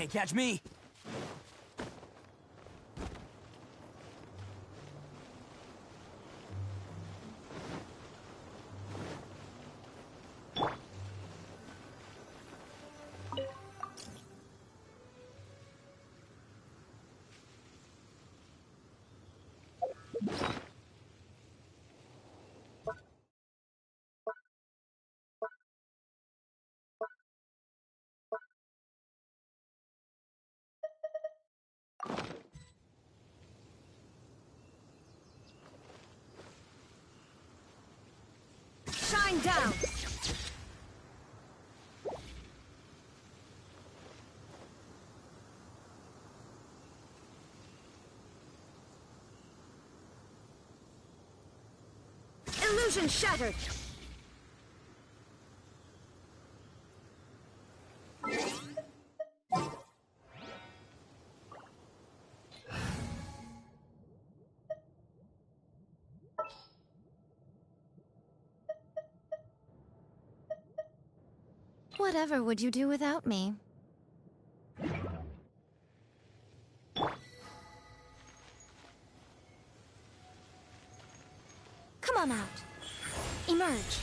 Can't catch me! Shine down! Illusion shattered! Whatever would you do without me? Come on out. Emerge.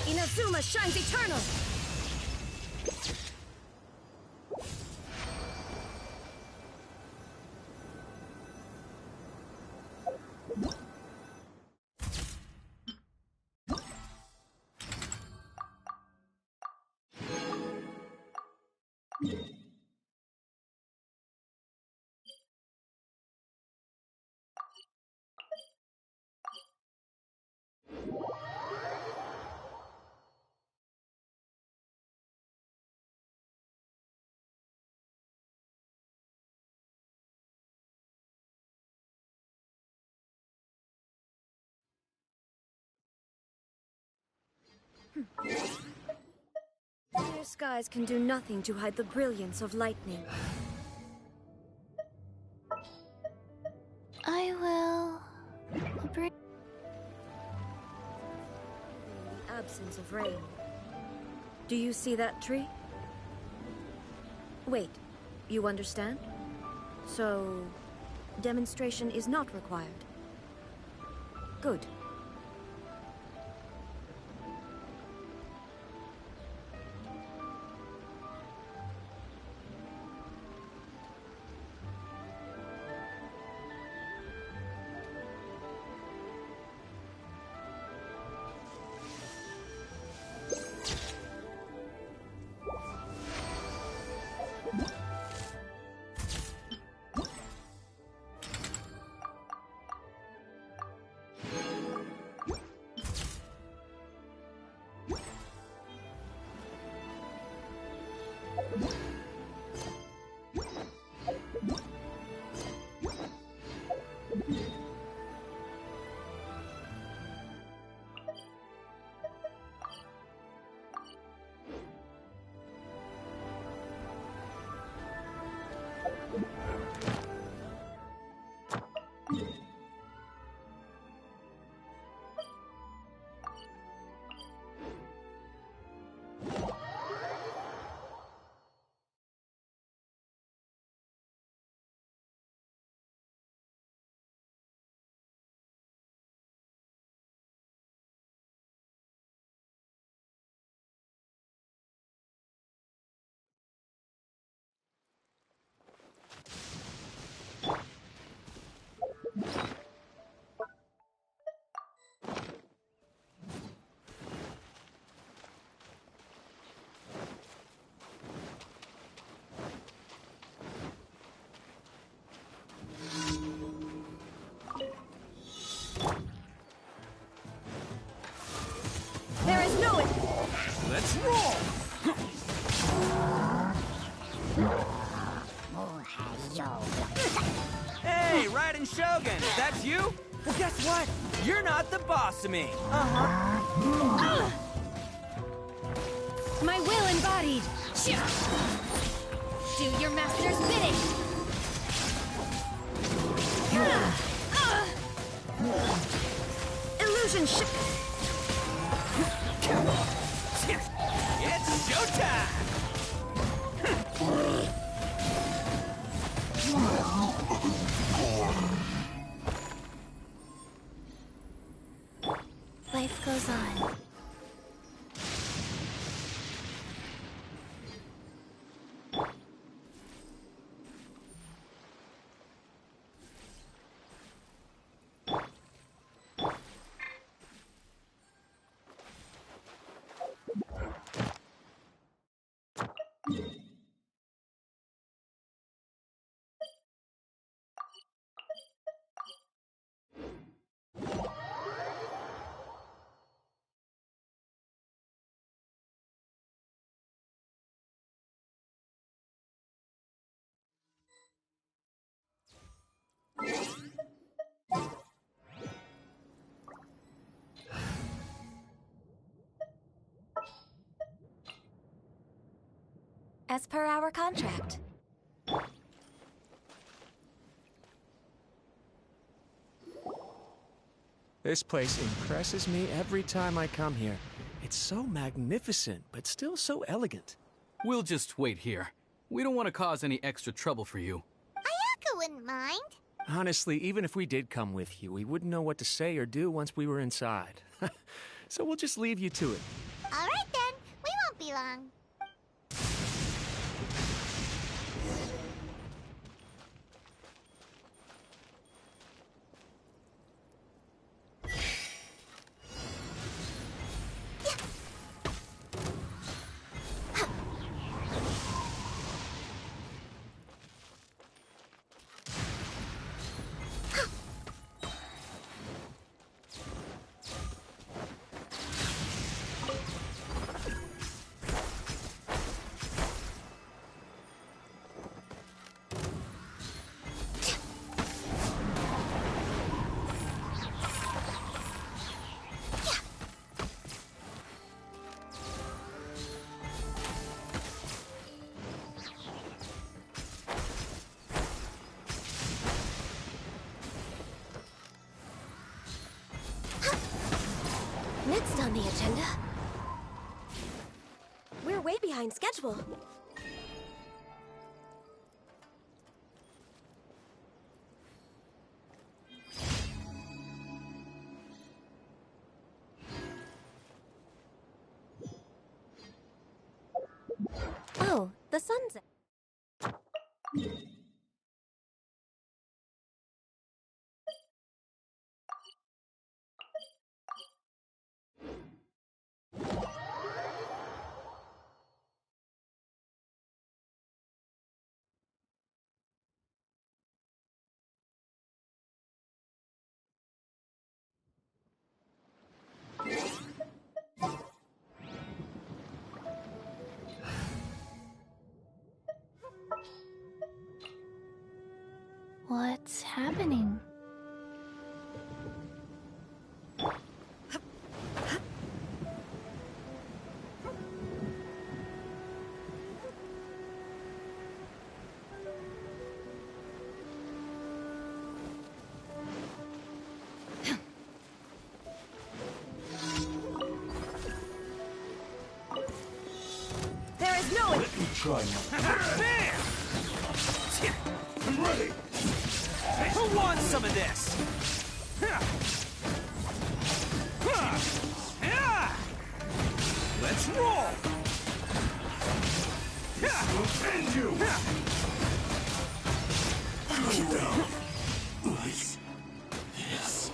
Inazuma shines eternal! Clear skies can do nothing to hide the brilliance of lightning. I will bring... In the absence of rain. Do you see that tree? Wait, you understand? So, demonstration is not required. Good. Well, guess what? You're not the boss of me. My will embodied. Do your master's bidding. Illusion ship. It's showtime! Life goes on. As per our contract. This place impresses me every time I come here. It's so magnificent, but still so elegant. We'll just wait here. We don't want to cause any extra trouble for you. Ayako wouldn't mind. Honestly, even if we did come with you, we wouldn't know what to say or do once we were inside. So we'll just leave you to it. All right then, we won't be long. Next on the agenda. We're way behind schedule. Oh, the sun's out. What's happening? There is no... Let me try now. Bam! I'm ready. Who wants some of this? Let's roll! We'll end you. Go down. Nice. Yes.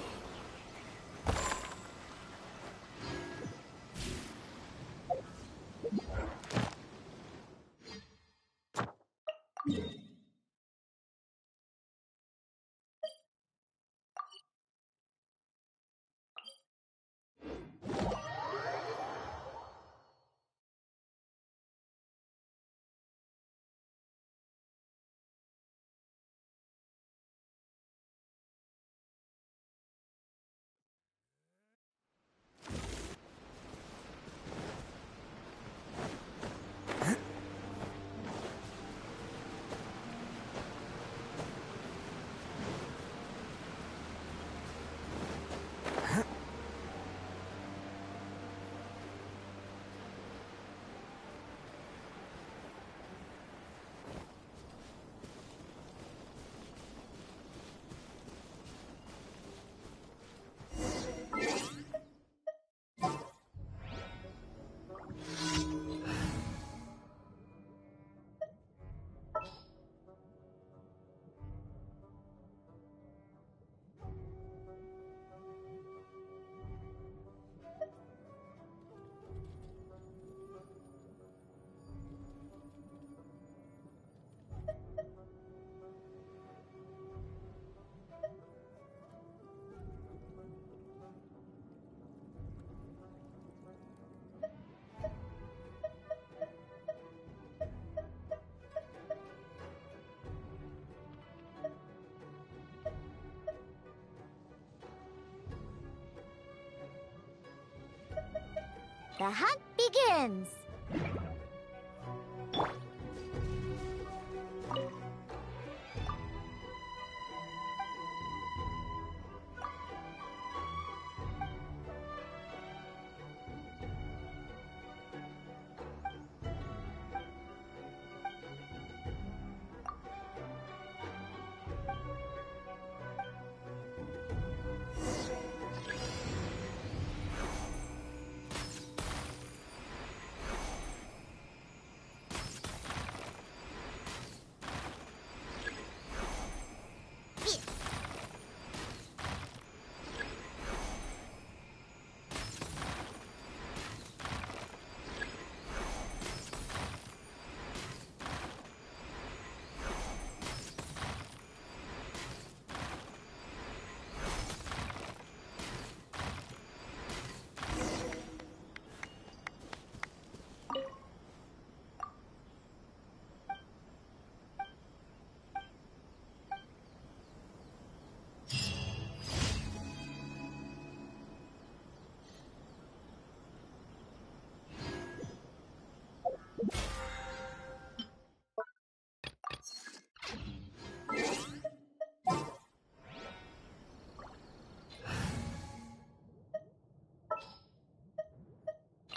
The hunt begins!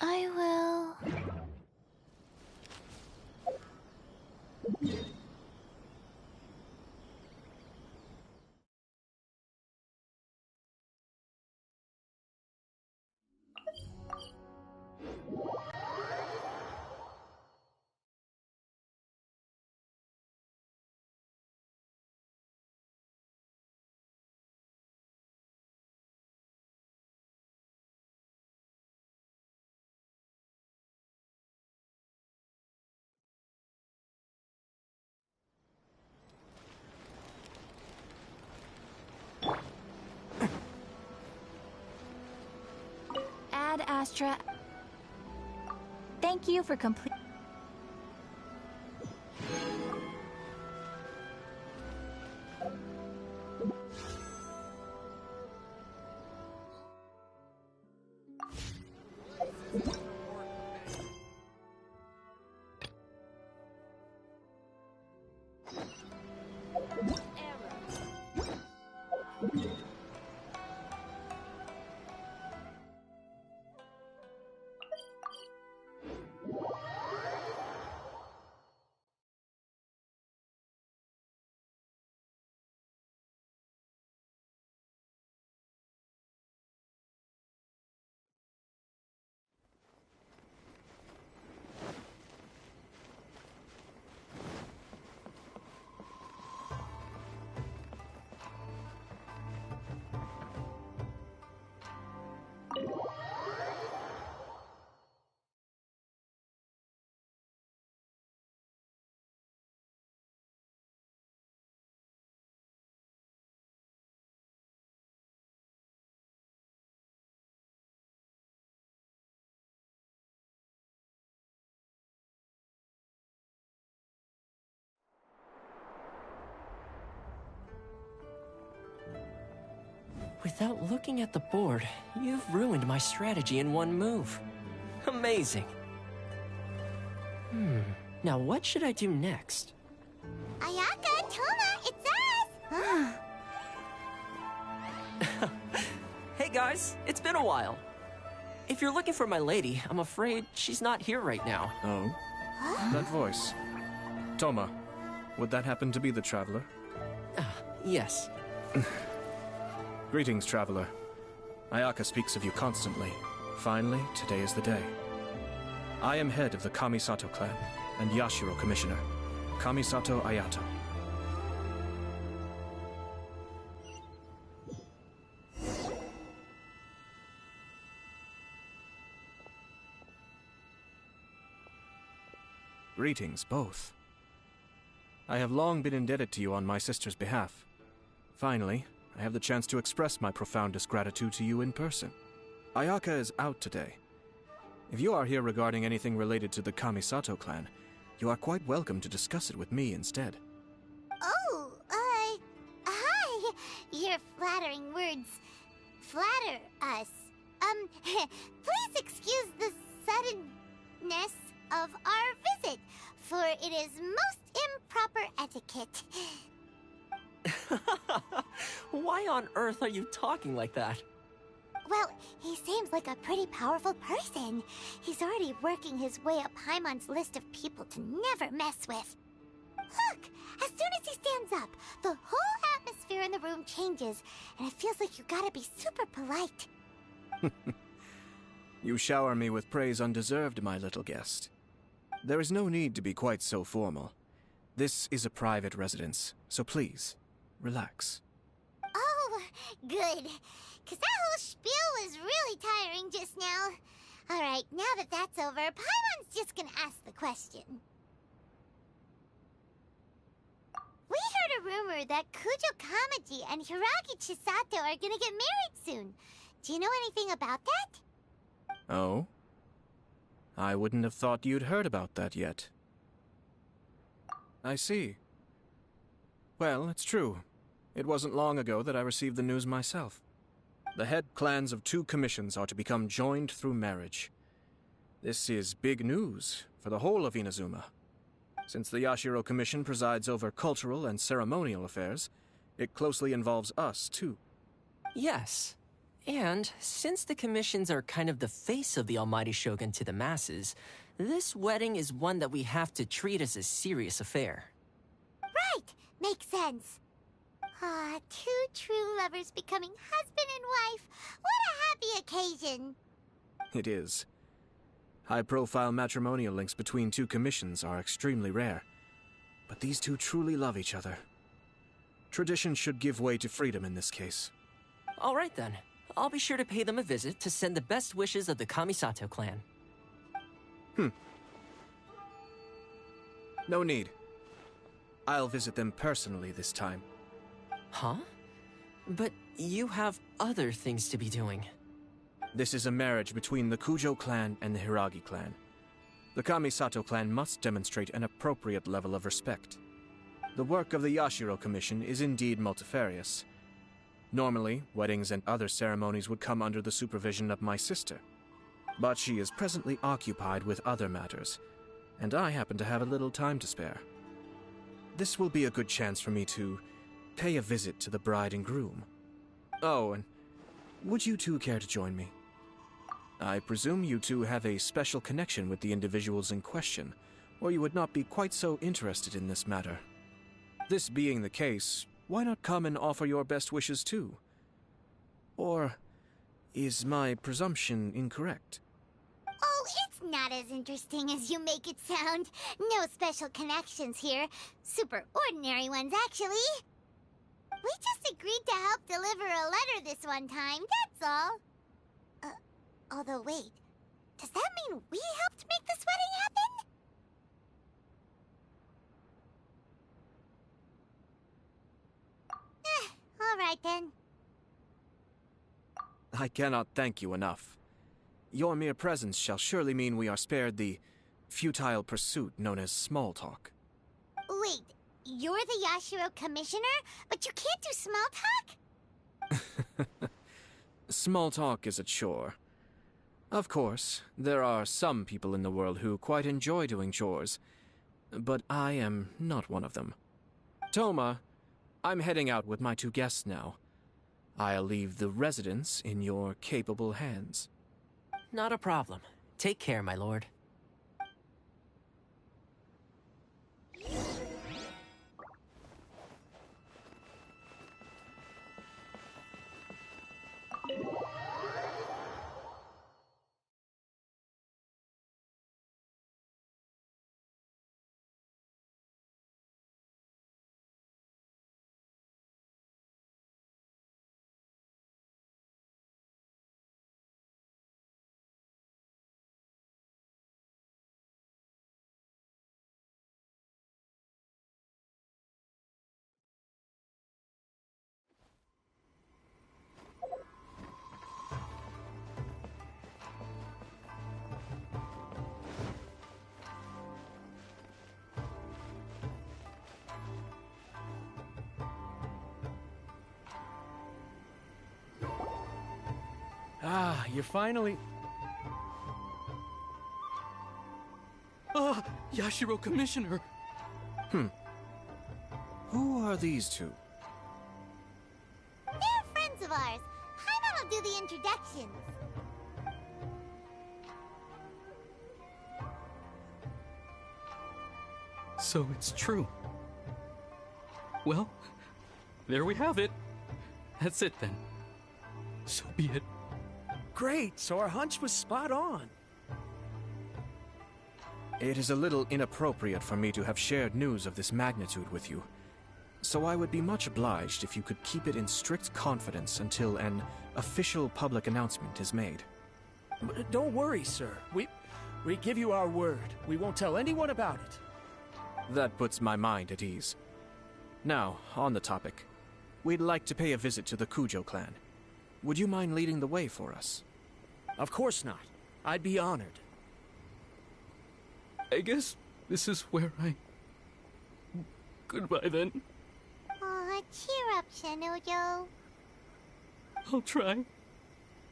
I will. Ad Astra. Thank you for complete. Without looking at the board, you've ruined my strategy in one move. Amazing. Now what should I do next? Ayaka, Toma, it's us! Hey guys, it's been a while. If you're looking for my lady, I'm afraid she's not here right now. Oh? That voice. Toma, would that happen to be the Traveler? Yes. Greetings, Traveler. Ayaka speaks of you constantly. Finally, today is the day. I am head of the Kamisato clan, and Yashiro Commissioner. Kamisato Ayato. Greetings, both. I have long been indebted to you on my sister's behalf. Finally, I have the chance to express my profoundest gratitude to you in person. Ayaka is out today. If you are here regarding anything related to the Kamisato clan, you are quite welcome to discuss it with me instead. Oh, hi! Your flattering words flatter us. Please excuse the suddenness of our visit, for it is most improper etiquette. Why on earth are you talking like that? Well, he seems like a pretty powerful person. He's already working his way up Paimon's list of people to never mess with. Look! As soon as he stands up, the whole atmosphere in the room changes, and it feels like you gotta be super polite. You shower me with praise undeserved, my little guest. There is no need to be quite so formal. This is a private residence, so please, relax. Oh, good. 'Cause that whole spiel was really tiring just now. Alright, now that that's over, Paimon's just gonna ask the question. We heard a rumor that Kujo Kamaji and Hiragi Chisato are gonna get married soon. Do you know anything about that? Oh? I wouldn't have thought you'd heard about that yet. I see. Well, it's true. It wasn't long ago that I received the news myself. The head clans of 2 commissions are to become joined through marriage. This is big news for the whole of Inazuma. Since the Yashiro Commission presides over cultural and ceremonial affairs, it closely involves us, too. Yes. And since the commissions are kind of the face of the Almighty Shogun to the masses, this wedding is one that we have to treat as a serious affair. Right! Makes sense. Ah, 2 true lovers becoming husband and wife. What a happy occasion. It is. High-profile matrimonial links between 2 commissions are extremely rare. But these 2 truly love each other. Tradition should give way to freedom in this case. All right then. I'll be sure to pay them a visit to send the best wishes of the Kamisato clan. No need. I'll visit them personally this time. Huh? But you have other things to be doing. This is a marriage between the Kujo clan and the Hiragi clan. The Kamisato clan must demonstrate an appropriate level of respect. The work of the Yashiro Commission is indeed multifarious. Normally, weddings and other ceremonies would come under the supervision of my sister. But she is presently occupied with other matters, and I happen to have a little time to spare. This will be a good chance for me to pay a visit to the bride and groom. Oh, and would you 2 care to join me? I presume you 2 have a special connection with the individuals in question, or you would not be quite so interested in this matter. This being the case, why not come and offer your best wishes too? Or is my presumption incorrect? Oh, it's not as interesting as you make it sound. No special connections here. Super ordinary ones, actually. We just agreed to help deliver a letter this one time, that's all. Although wait, does that mean we helped make this wedding happen? All right then. I cannot thank you enough. Your mere presence shall surely mean we are spared the futile pursuit known as small talk. Wait, you're the Yashiro Commissioner, but you can't do small talk? Small talk is a chore. Of course, there are some people in the world who quite enjoy doing chores, but I am not one of them. Toma, I'm heading out with my 2 guests now. I'll leave the residence in your capable hands. Not a problem. Take care, my lord. Ah, you finally... Yashiro Commissioner! Who are these two? They're friends of ours. Paimon will do the introductions. So it's true. Well, there we have it. That's it then. So be it. Great, so our hunch was spot on. It is a little inappropriate for me to have shared news of this magnitude with you, so I would be much obliged if you could keep it in strict confidence until an official public announcement is made. Don't worry, sir. We give you our word. We won't tell anyone about it. That puts my mind at ease. Now, on the topic. We'd like to pay a visit to the Kujo clan. Would you mind leading the way for us? Of course not. I'd be honored. I guess this is where I... Goodbye then. Aw, cheer up, Shanojo. I'll try.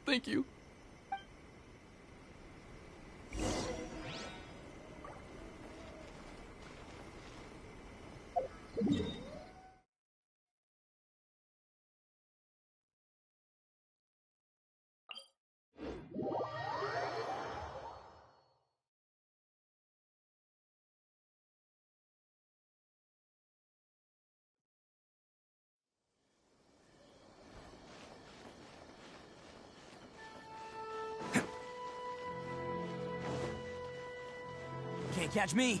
Thank you. Can't catch me.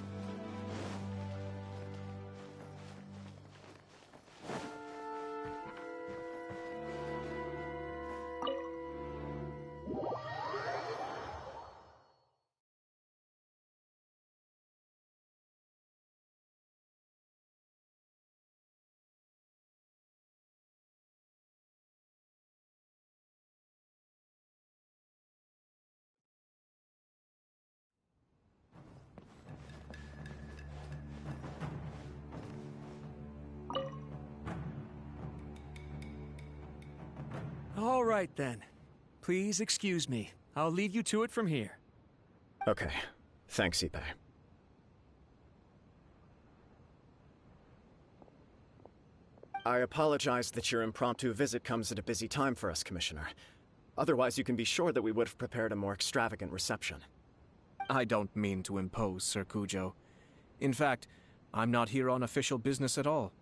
All right, then. Please excuse me. I'll leave you to it from here. Okay. Thanks, Ippei. I apologize that your impromptu visit comes at a busy time for us, Commissioner. Otherwise, you can be sure that we would have prepared a more extravagant reception. I don't mean to impose, Sir Kujo. In fact, I'm not here on official business at all.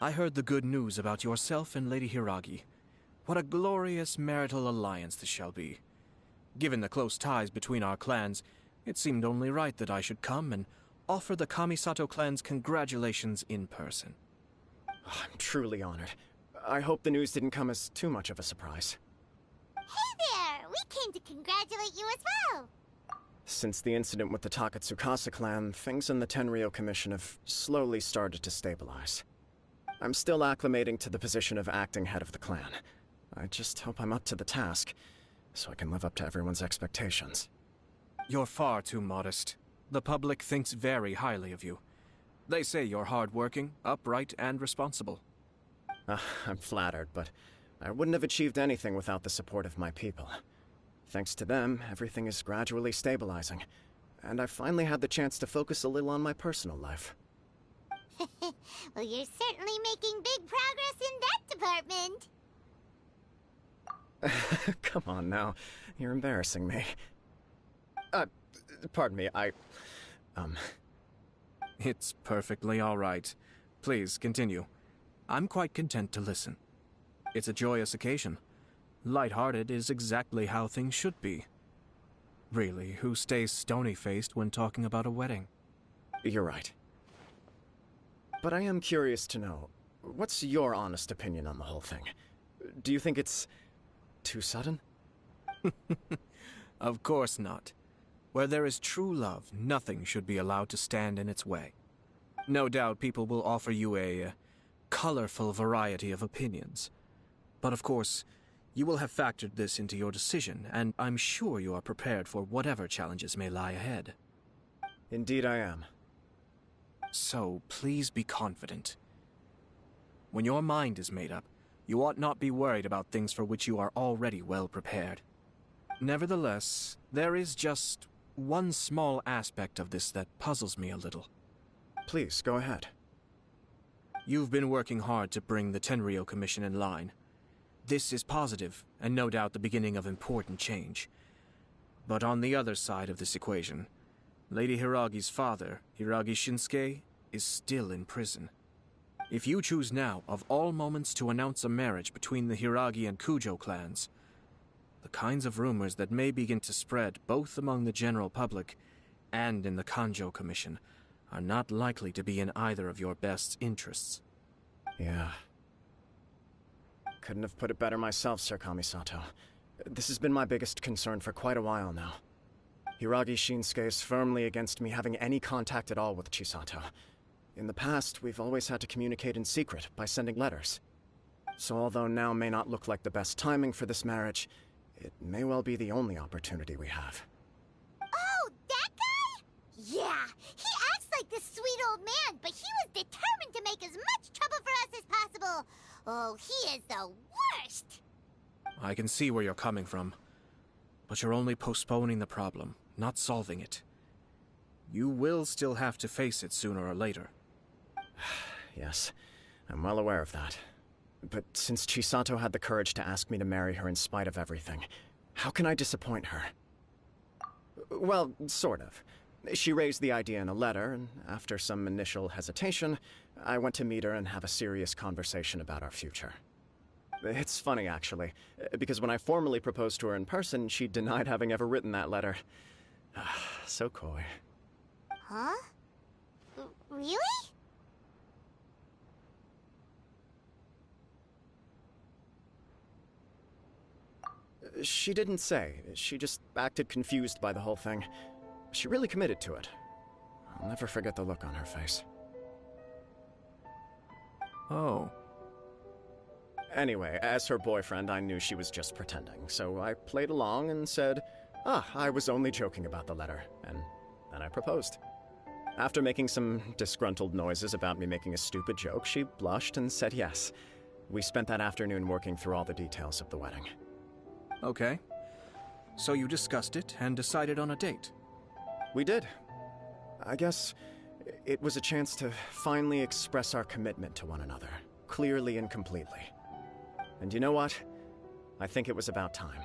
I heard the good news about yourself and Lady Hiragi. What a glorious marital alliance this shall be. Given the close ties between our clans, it seemed only right that I should come and offer the Kamisato clan's congratulations in person. I'm truly honored. I hope the news didn't come as too much of a surprise. Hey there! We came to congratulate you as well! Since the incident with the Takatsukasa clan, things in the Tenryou Commission have slowly started to stabilize. I'm still acclimating to the position of acting head of the clan. I just hope I'm up to the task, so I can live up to everyone's expectations. You're far too modest. The public thinks very highly of you. They say you're hardworking, upright, and responsible. I'm flattered, but I wouldn't have achieved anything without the support of my people. Thanks to them, everything is gradually stabilizing, and I finally had the chance to focus a little on my personal life. Well, you're certainly making big progress in that department. Come on now, you're embarrassing me. Pardon me, It's perfectly all right. Please, continue. I'm quite content to listen. It's a joyous occasion. Light-hearted is exactly how things should be. Really, who stays stony-faced when talking about a wedding? You're right. But I am curious to know, what's your honest opinion on the whole thing? Do you think it's too sudden? Of course not. Where there is true love, nothing should be allowed to stand in its way. No doubt people will offer you a colorful variety of opinions. But of course, you will have factored this into your decision, and I'm sure you are prepared for whatever challenges may lie ahead. Indeed I am. So, please be confident. When your mind is made up, you ought not be worried about things for which you are already well prepared. Nevertheless, there is just one small aspect of this that puzzles me a little. Please, go ahead. You've been working hard to bring the Tenryou Commission in line. This is positive, and no doubt the beginning of important change. But on the other side of this equation, Lady Hiragi's father, Hiragi Shinsuke, is still in prison. If you choose now, of all moments, to announce a marriage between the Hiragi and Kujo clans, the kinds of rumors that may begin to spread both among the general public and in the Kanjo Commission are not likely to be in either of your best interests. Yeah. Couldn't have put it better myself, Sir Kamisato. This has been my biggest concern for quite a while now. Hiragi Shinsuke is firmly against me having any contact at all with Chisato. In the past, we've always had to communicate in secret by sending letters. So although now may not look like the best timing for this marriage, it may well be the only opportunity we have. Oh, that guy? Yeah, he acts like this sweet old man, but he was determined to make as much trouble for us as possible. Oh, he is the worst! I can see where you're coming from, but you're only postponing the problem, not solving it. You will still have to face it sooner or later. Yes, I'm well aware of that. But since Chisato had the courage to ask me to marry her in spite of everything, how can I disappoint her? Well, sort of. She raised the idea in a letter, and after some initial hesitation, I went to meet her and have a serious conversation about our future. It's funny, actually, because when I formally proposed to her in person, she denied having ever written that letter. So coy. Huh? Really? She didn't say. She just acted confused by the whole thing. She really committed to it. I'll never forget the look on her face. Oh. Anyway, as her boyfriend, I knew she was just pretending, so I played along and said, I was only joking about the letter, and then I proposed. After making some disgruntled noises about me making a stupid joke, she blushed and said yes. We spent that afternoon working through all the details of the wedding. Okay. So you discussed it and decided on a date? We did. I guess it was a chance to finally express our commitment to one another, clearly and completely. And you know what? I think it was about time.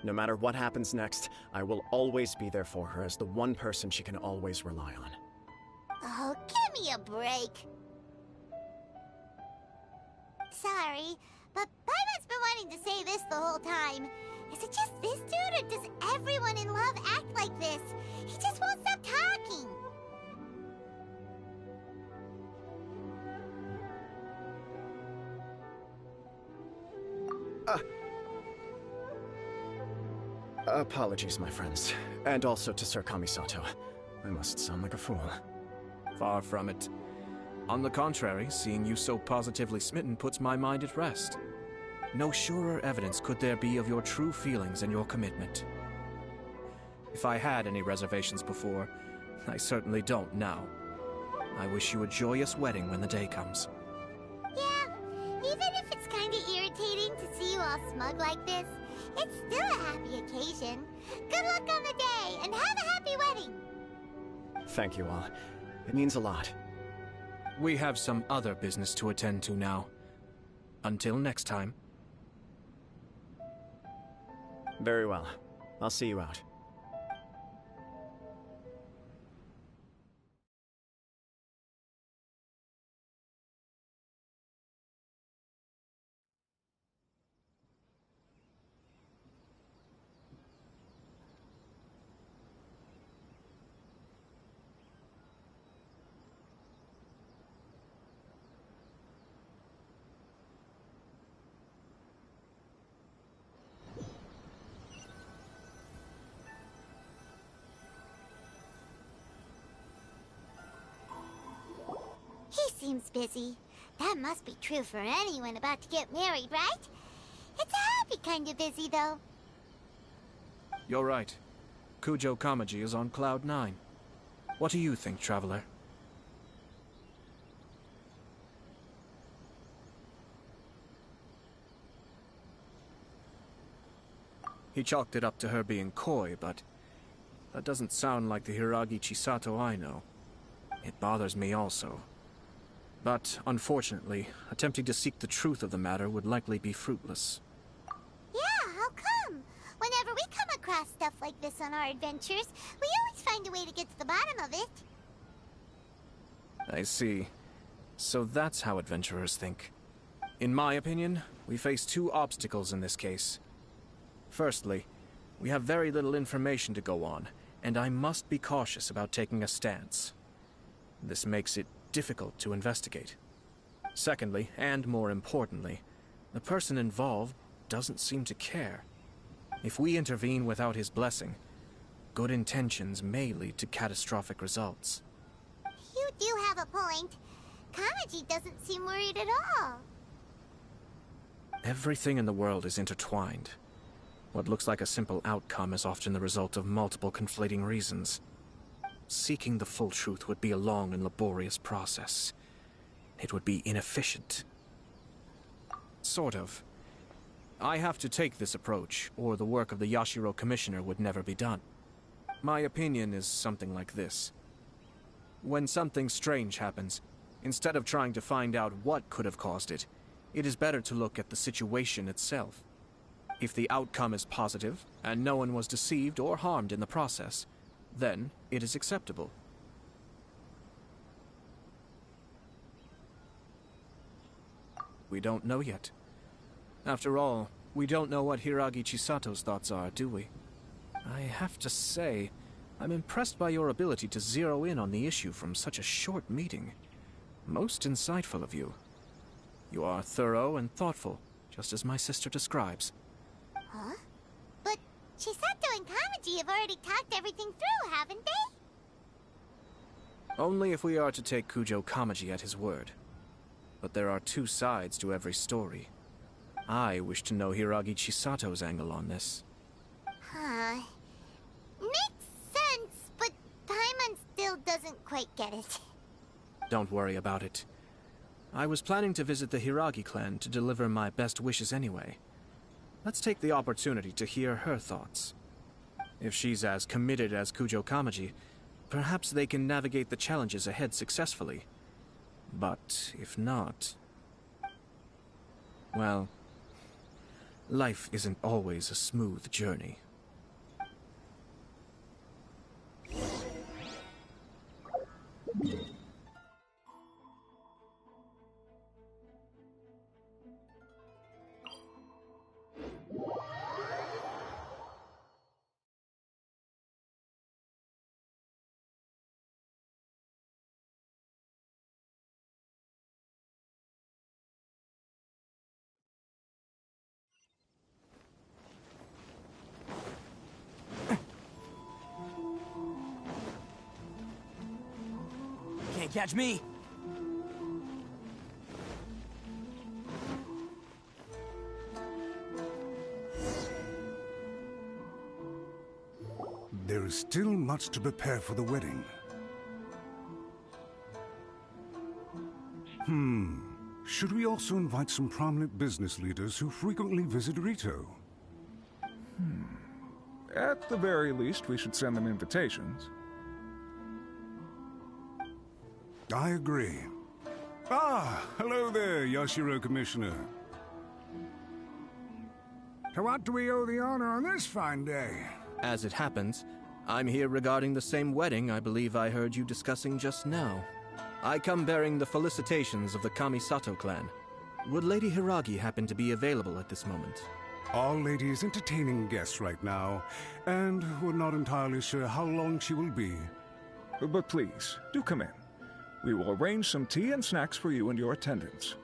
No matter what happens next, I will always be there for her as the one person she can always rely on. Oh, give me a break. Sorry, but Paimon's been wanting to say this the whole time. Is it just this dude, or does everyone in love act like this? He just won't stop talking. Apologies, my friends. And also to Sir Kamisato. I must sound like a fool. Far from it. On the contrary, seeing you so positively smitten puts my mind at rest. No surer evidence could there be of your true feelings and your commitment. If I had any reservations before, I certainly don't now. I wish you a joyous wedding when the day comes. Yeah, even if it's kinda irritating to see you all smug like this, it's still a happy occasion. Good luck on the day, and have a happy wedding! Thank you all. It means a lot. We have some other business to attend to now. Until next time. Very well. I'll see you out. He seems busy. That must be true for anyone about to get married, right? It's a happy kind of busy, though. You're right. Kujo Kamaji is on Cloud 9. What do you think, Traveler? He chalked it up to her being coy, but That doesn't sound like the Hiragi Chisato I know. It bothers me also. But, unfortunately, attempting to seek the truth of the matter would likely be fruitless. Yeah, how come? Whenever we come across stuff like this on our adventures, we always find a way to get to the bottom of it. I see. So that's how adventurers think. In my opinion, we face two obstacles in this case. Firstly, we have very little information to go on, and I must be cautious about taking a stance. This makes it difficult to investigate. Secondly, and more importantly, the person involved doesn't seem to care. If we intervene without his blessing, good intentions may lead to catastrophic results. You do have a point. Kamaji doesn't seem worried at all. Everything in the world is intertwined. What looks like a simple outcome is often the result of multiple conflating reasons. Seeking the full truth would be a long and laborious process. It would be inefficient. Sort of. I have to take this approach, or the work of the Yashiro Commissioner would never be done. My opinion is something like this. When something strange happens, instead of trying to find out what could have caused it, it is better to look at the situation itself. If the outcome is positive, and no one was deceived or harmed in the process, then it is acceptable. We don't know yet. After all, we don't know what Hiragi Chisato's thoughts are, do we? I have to say, I'm impressed by your ability to zero in on the issue from such a short meeting. Most insightful of you. You are thorough and thoughtful, just as my sister describes. Huh? But Chisato and Kamaji have already talked everything through, haven't they? Only if we are to take Kujo Kamaji at his word. But there are two sides to every story. I wish to know Hiragi Chisato's angle on this. Huh. Makes sense, but Paimon still doesn't quite get it. Don't worry about it. I was planning to visit the Hiragi clan to deliver my best wishes anyway. Let's take the opportunity to hear her thoughts. If she's as committed as Kujo Kamaji, perhaps they can navigate the challenges ahead successfully. But if not... well, life isn't always a smooth journey. Can't catch me! There is still much to prepare for the wedding. Should we also invite some prominent business leaders who frequently visit Rito? At the very least, we should send them invitations. I agree. Ah, hello there, Yashiro Commissioner. To what do we owe the honor on this fine day? As it happens, I'm here regarding the same wedding I believe I heard you discussing just now. I come bearing the felicitations of the Kamisato clan. Would Lady Hiragi happen to be available at this moment? Our lady is entertaining guests right now, and we're not entirely sure how long she will be. But please, do come in. We will arrange some tea and snacks for you and your attendants.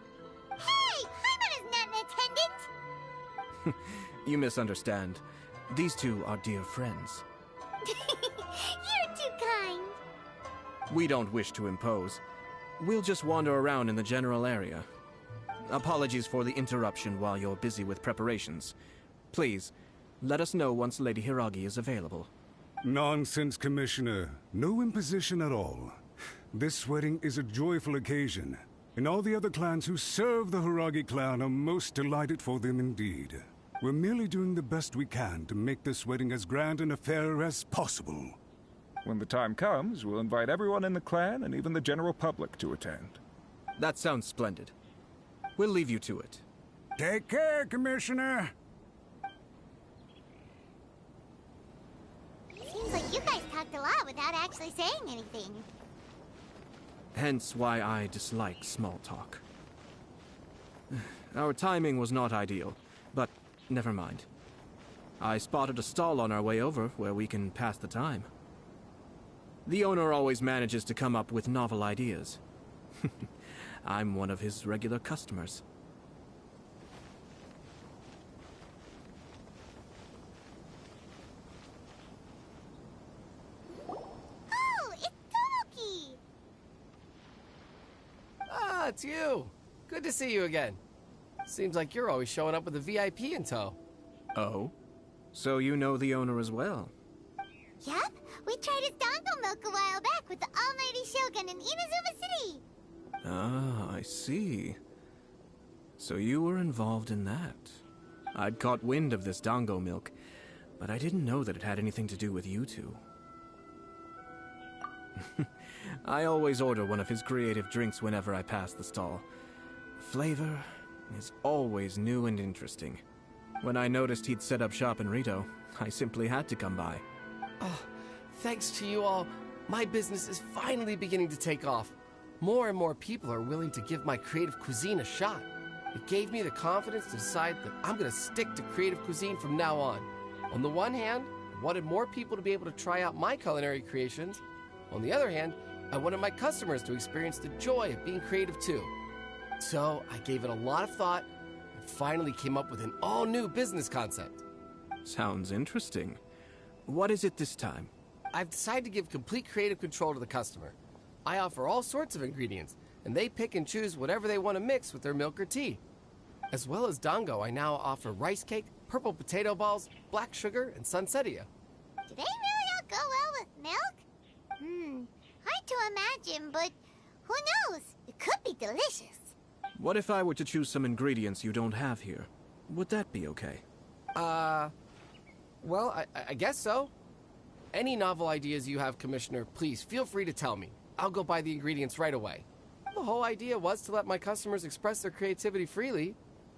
Hey! Paimon is not in attendance! You misunderstand. These two are dear friends. You're too kind. We don't wish to impose. We'll just wander around in the general area. Apologies for the interruption while you're busy with preparations. Please, let us know once Lady Hiragi is available. Nonsense, Commissioner. No imposition at all. This wedding is a joyful occasion, and all the other clans who serve the Hiragi clan are most delighted for them indeed. We're merely doing the best we can to make this wedding as grand an affair as possible. When the time comes, we'll invite everyone in the clan and even the general public to attend. That sounds splendid. We'll leave you to it. Take care, Commissioner. Seems like you guys talked a lot without actually saying anything. Hence why I dislike small talk. Our timing was not ideal, but never mind. I spotted a stall on our way over where we can pass the time. The owner always manages to come up with novel ideas. I'm one of his regular customers. Oh, it's Tomoki! Ah, it's you. Good to see you again. Seems like you're always showing up with a VIP in tow. Oh? So you know the owner as well? Yup, we tried his dango milk a while back with the almighty Shogun in Inazuma City. Ah, I see. So you were involved in that. I'd caught wind of this dango milk, but I didn't know that it had anything to do with you two. I always order one of his creative drinks whenever I pass the stall. Flavor is always new and interesting. When I noticed he'd set up shop in Rito, I simply had to come by. Oh, thanks to you all, my business is finally beginning to take off. More and more people are willing to give my creative cuisine a shot. It gave me the confidence to decide that I'm going to stick to creative cuisine from now on. On the one hand, I wanted more people to be able to try out my culinary creations. On the other hand, I wanted my customers to experience the joy of being creative too. So I gave it a lot of thought and finally came up with an all-new business concept. Sounds interesting. What is it this time? I've decided to give complete creative control to the customer. I offer all sorts of ingredients, and they pick and choose whatever they want to mix with their milk or tea. As well as dango, I now offer rice cake, purple potato balls, black sugar, and sunsettia. Do they really all go well with milk? Hard to imagine, but who knows? It could be delicious. What if I were to choose some ingredients you don't have here? Would that be okay? Well, I guess so. Any novel ideas you have, Commissioner, please feel free to tell me. I'll go buy the ingredients right away. The whole idea was to let my customers express their creativity freely.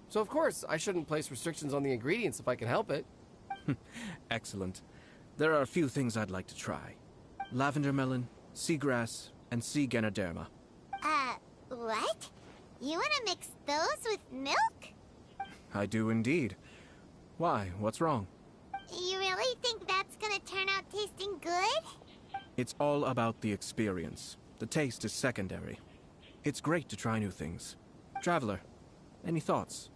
So of course, I shouldn't place restrictions on the ingredients if I can help it. Excellent. There are a few things I'd like to try. Lavender melon, seagrass, and sea ganoderma. What? You want to mix those with milk? I do indeed. Why? What's wrong? You really think that's gonna turn out tasting good? It's all about the experience. The taste is secondary. It's great to try new things. Traveler, any thoughts?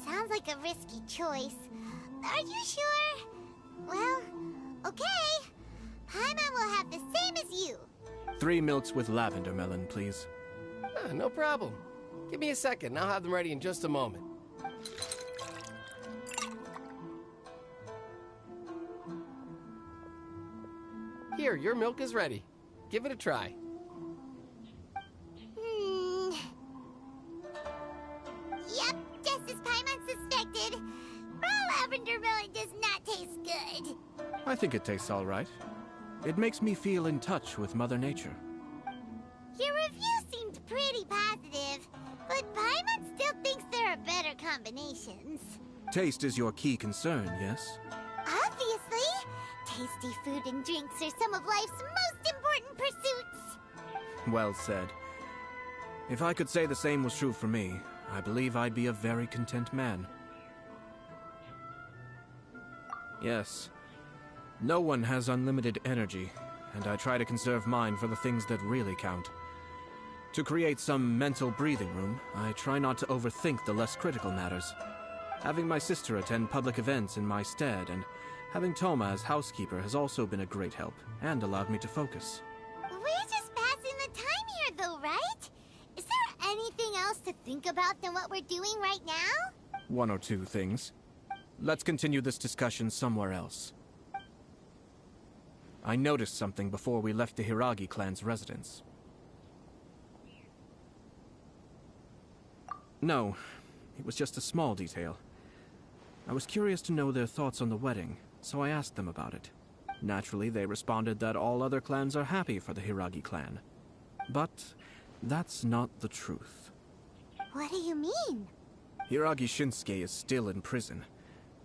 Sounds like a risky choice. Are you sure? Well, okay. Paimon will have the same as you. 3 milks with lavender melon, please. No problem. Give me a second, I'll have them ready in just a moment. Here, your milk is ready. Give it a try. Yep, just as Paimon suspected. Raw lavender melon does not taste good. I think it tastes all right. It makes me feel in touch with Mother Nature. Your review seemed pretty positive, but Paimon still thinks there are better combinations. Taste is your key concern, yes? Obviously! Tasty food and drinks are some of life's most important pursuits. Well said. If I could say the same was true for me, I believe I'd be a very content man. Yes. No one has unlimited energy, and I try to conserve mine for the things that really count. To create some mental breathing room, I try not to overthink the less critical matters. Having my sister attend public events in my stead, and having Toma as housekeeper has also been a great help, and allowed me to focus. We're just passing the time here, though, right? Is there anything else to think about than what we're doing right now? 1 or 2 things. Let's continue this discussion somewhere else. I noticed something before we left the Hiragi clan's residence. No, it was just a small detail. I was curious to know their thoughts on the wedding, so I asked them about it. Naturally, they responded that all other clans are happy for the Hiragi clan. But that's not the truth. What do you mean? Hiragi Shinsuke is still in prison,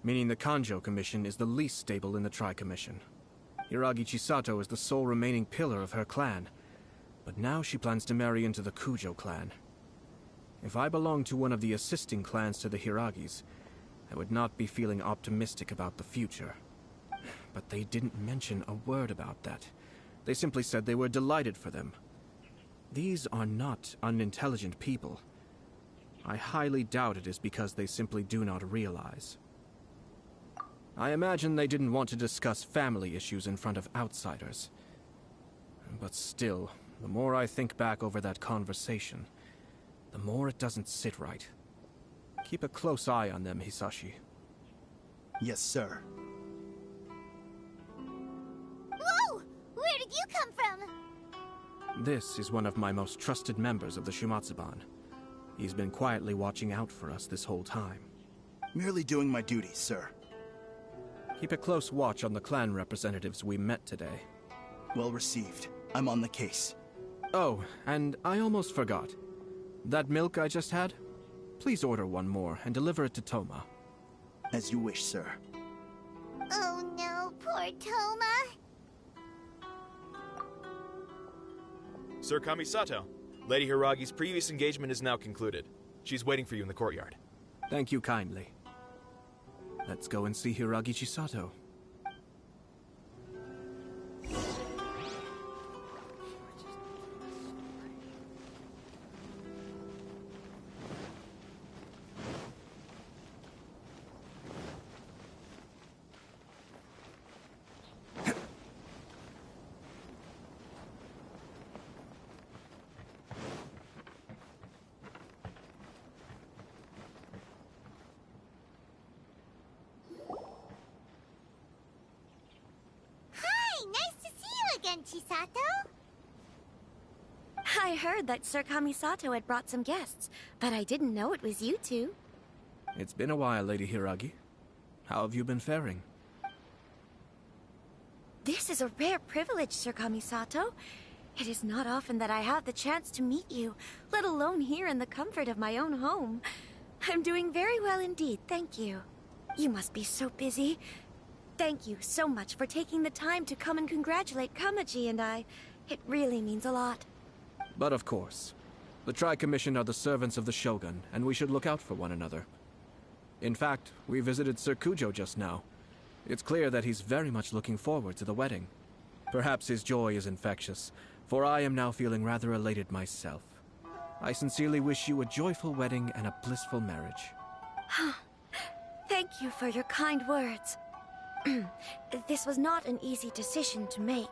meaning the Kanjo Commission is the least stable in the Tri-Commission. Hiragi Chisato is the sole remaining pillar of her clan, but now she plans to marry into the Kujo clan. If I belonged to one of the assisting clans to the Hiragis, I would not be feeling optimistic about the future. But they didn't mention a word about that. They simply said they were delighted for them. These are not unintelligent people. I highly doubt it is because they simply do not realize. I imagine they didn't want to discuss family issues in front of outsiders. But still, the more I think back over that conversation, the more it doesn't sit right. Keep a close eye on them, Hisashi. Yes, sir. Whoa! Where did you come from? This is one of my most trusted members of the Shumatsuban. He's been quietly watching out for us this whole time. Merely doing my duties, sir. Keep a close watch on the clan representatives we met today. Well received. I'm on the case. Oh, and I almost forgot. That milk I just had? Please order one more and deliver it to Toma. As you wish, sir. Oh no, poor Toma. Sir Kamisato, Lady Hiragi's previous engagement is now concluded. She's waiting for you in the courtyard. Thank you kindly. Let's go and see Hiragi Chisato. Chisato? I heard that Sir Kamisato had brought some guests, but I didn't know it was you two. It's been a while, Lady Hiragi. How have you been faring? This is a rare privilege, Sir Kamisato. It is not often that I have the chance to meet you, let alone here in the comfort of my own home. I'm doing very well indeed, thank you. You must be so busy. Thank you so much for taking the time to come and congratulate Kamaji and I. It really means a lot. But of course. The Tri-Commission are the servants of the Shogun, and we should look out for one another. In fact, we visited Sir Kujo just now. It's clear that he's very much looking forward to the wedding. Perhaps his joy is infectious, for I am now feeling rather elated myself. I sincerely wish you a joyful wedding and a blissful marriage. Thank you for your kind words. This was not an easy decision to make.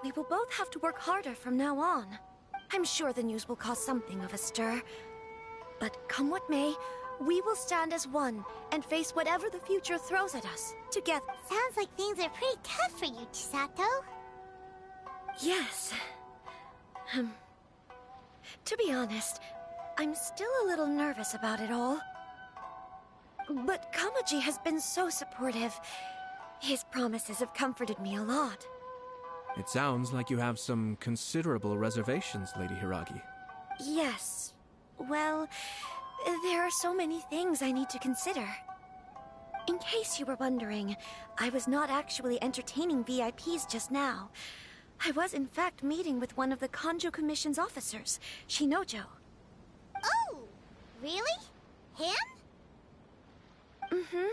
We will both have to work harder from now on. I'm sure the news will cause something of a stir. But come what may, we will stand as one and face whatever the future throws at us, together. Sounds like things are pretty tough for you, Chisato. Yes. To be honest, I'm still a little nervous about it all. But Kamaji has been so supportive. His promises have comforted me a lot. It sounds like you have some considerable reservations, Lady Hiragi. Yes. Well, there are so many things I need to consider. In case you were wondering, I was not actually entertaining VIPs just now. I was in fact meeting with one of the Kanjo Commission's officers, Shinojo. Oh, really? Him? Mm-hmm.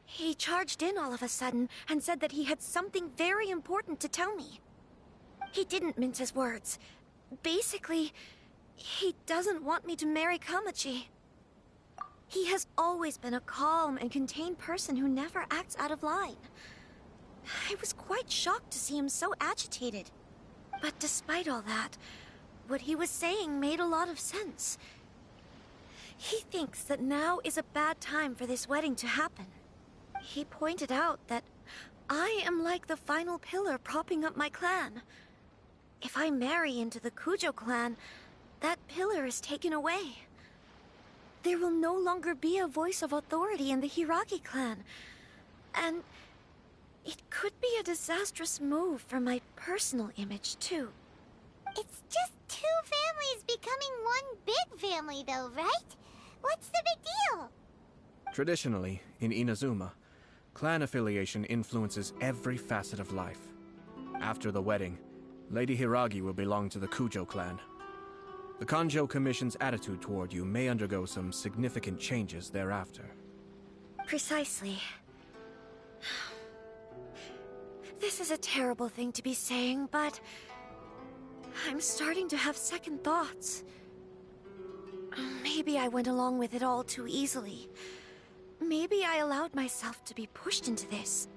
He charged in all of a sudden and said that he had something very important to tell me. He didn't mince his words. Basically, he doesn't want me to marry Kamaji. He has always been a calm and contained person who never acts out of line. I was quite shocked to see him so agitated. But despite all that, what he was saying made a lot of sense. He thinks that now is a bad time for this wedding to happen. He pointed out that I am like the final pillar propping up my clan. If I marry into the Kujo clan, that pillar is taken away. there will no longer be a voice of authority in the Hiragi clan. And it could be a disastrous move for my personal image, too. It's just two families becoming one big family, though, right? What's the big deal? Traditionally, in Inazuma, clan affiliation influences every facet of life. After the wedding, Lady Hiragi will belong to the Kujo clan. The Kanjo Commission's attitude toward you may undergo some significant changes thereafter. Precisely. This is a terrible thing to be saying, but I'm starting to have second thoughts. Maybe I went along with it all too easily. Maybe I allowed myself to be pushed into this.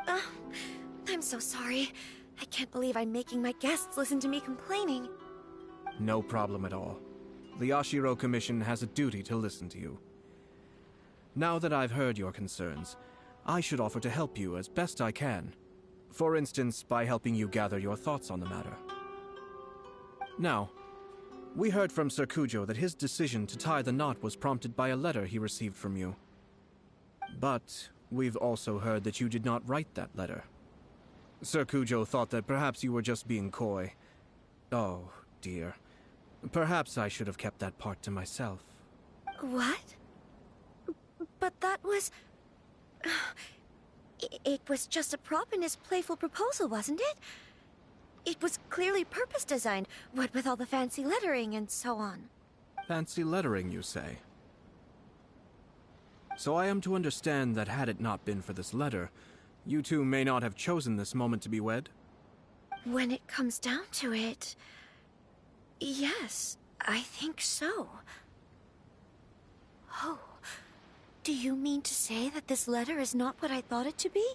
I'm so sorry. I can't believe I'm making my guests listen to me complaining. No problem at all. The Yashiro Commission has a duty to listen to you. Now that I've heard your concerns, I should offer to help you as best I can. For instance, by helping you gather your thoughts on the matter. Now, we heard from Sir Kujo that his decision to tie the knot was prompted by a letter he received from you. But we've also heard that you did not write that letter. Sir Kujo thought that perhaps you were just being coy. Oh, dear. Perhaps I should have kept that part to myself. What? But that was... It was just a prop in his playful proposal, wasn't it? It was clearly purpose-designed, what with all the fancy lettering and so on. Fancy lettering, you say? So I am to understand that had it not been for this letter, you two may not have chosen this moment to be wed? When it comes down to it... yes, I think so. Oh, do you mean to say that this letter is not what I thought it to be?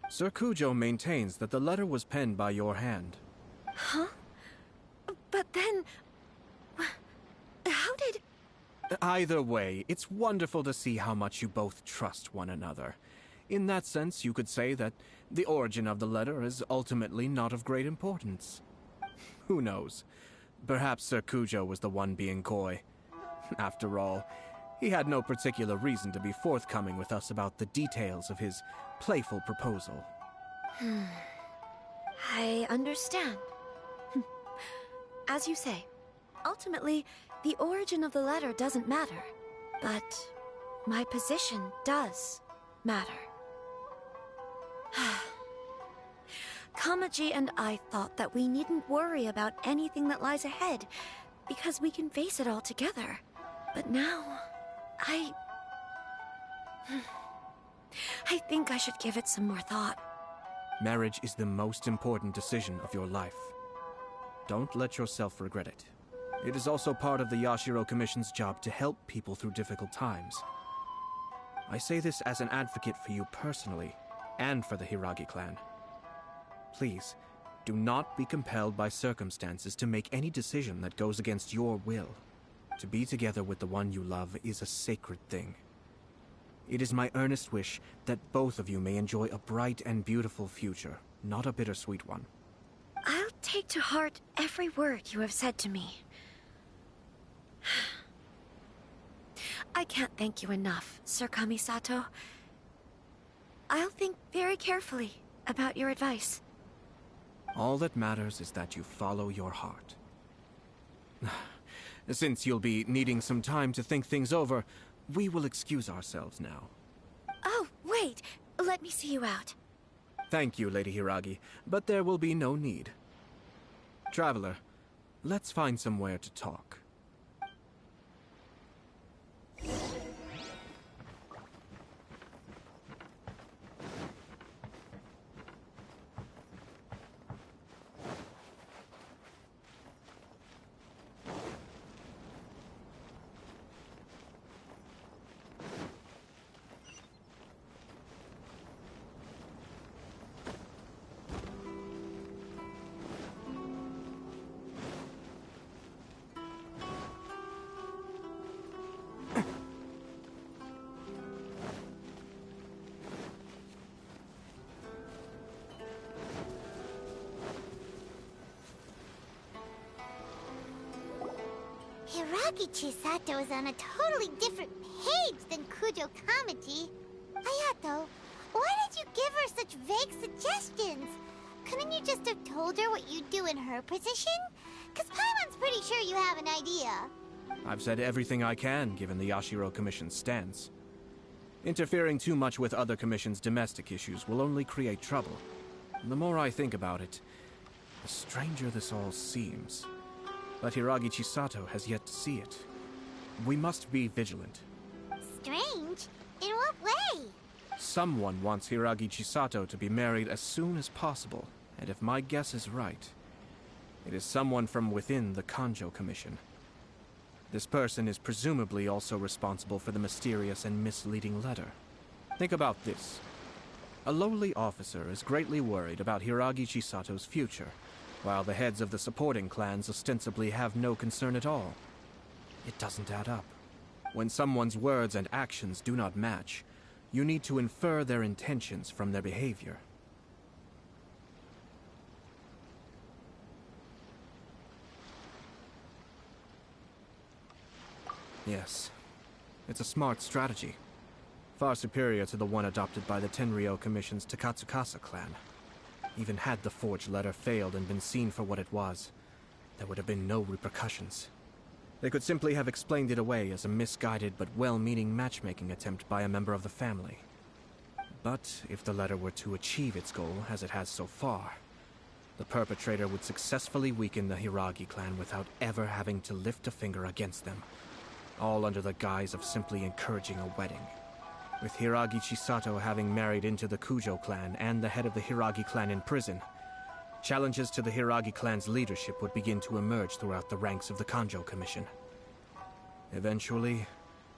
Sir Kujo maintains that the letter was penned by your hand. Huh? But then... how did... Either way, it's wonderful to see how much you both trust one another. In that sense, you could say that the origin of the letter is ultimately not of great importance. Who knows? Perhaps Sir Kujo was the one being coy. After all, he had no particular reason to be forthcoming with us about the details of his playful proposal. I understand. As you say, ultimately, the origin of the letter doesn't matter. But my position does matter. Kamaji and I thought that we needn't worry about anything that lies ahead, because we can face it all together. But now, I think I should give it some more thought. Marriage is the most important decision of your life. Don't let yourself regret it. It is also part of the Yashiro Commission's job to help people through difficult times. I say this as an advocate for you personally, and for the Hiragi clan. Please, do not be compelled by circumstances to make any decision that goes against your will. To be together with the one you love is a sacred thing. It is my earnest wish that both of you may enjoy a bright and beautiful future, not a bittersweet one. I'll take to heart every word you have said to me. I can't thank you enough, Sir Kamisato. I'll think very carefully about your advice. All that matters is that you follow your heart. Since you'll be needing some time to think things over, we will excuse ourselves now. Oh, wait! Let me see you out. Thank you, Lady Hiragi, but there will be no need. Traveler, let's find somewhere to talk. Hiragi Chisato is on a totally different page than Kujo Kamaji. Ayato, why did you give her such vague suggestions? Couldn't you just have told her what you'd do in her position? Because Paimon's pretty sure you have an idea. I've said everything I can, given the Yashiro Commission's stance. Interfering too much with other commissions' domestic issues will only create trouble. And the more I think about it, the stranger this all seems. But Hiragi Chisato has yet to see it. We must be vigilant. Strange? In what way? Someone wants Hiragi Chisato to be married as soon as possible, and if my guess is right, it is someone from within the Kanjo Commission. This person is presumably also responsible for the mysterious and misleading letter. Think about this. A lowly officer is greatly worried about Hiragi Chisato's future, while the heads of the supporting clans ostensibly have no concern at all. It doesn't add up. When someone's words and actions do not match, you need to infer their intentions from their behavior. Yes, it's a smart strategy. Far superior to the one adopted by the Tenryou Commission's Takatsukasa clan. Even had the forged letter failed and been seen for what it was, there would have been no repercussions. They could simply have explained it away as a misguided but well-meaning matchmaking attempt by a member of the family. But if the letter were to achieve its goal, as it has so far, the perpetrator would successfully weaken the Hiragi clan without ever having to lift a finger against them, all under the guise of simply encouraging a wedding. With Hiragi Chisato having married into the Kujo clan and the head of the Hiragi clan in prison, challenges to the Hiragi clan's leadership would begin to emerge throughout the ranks of the Kanjo Commission. Eventually,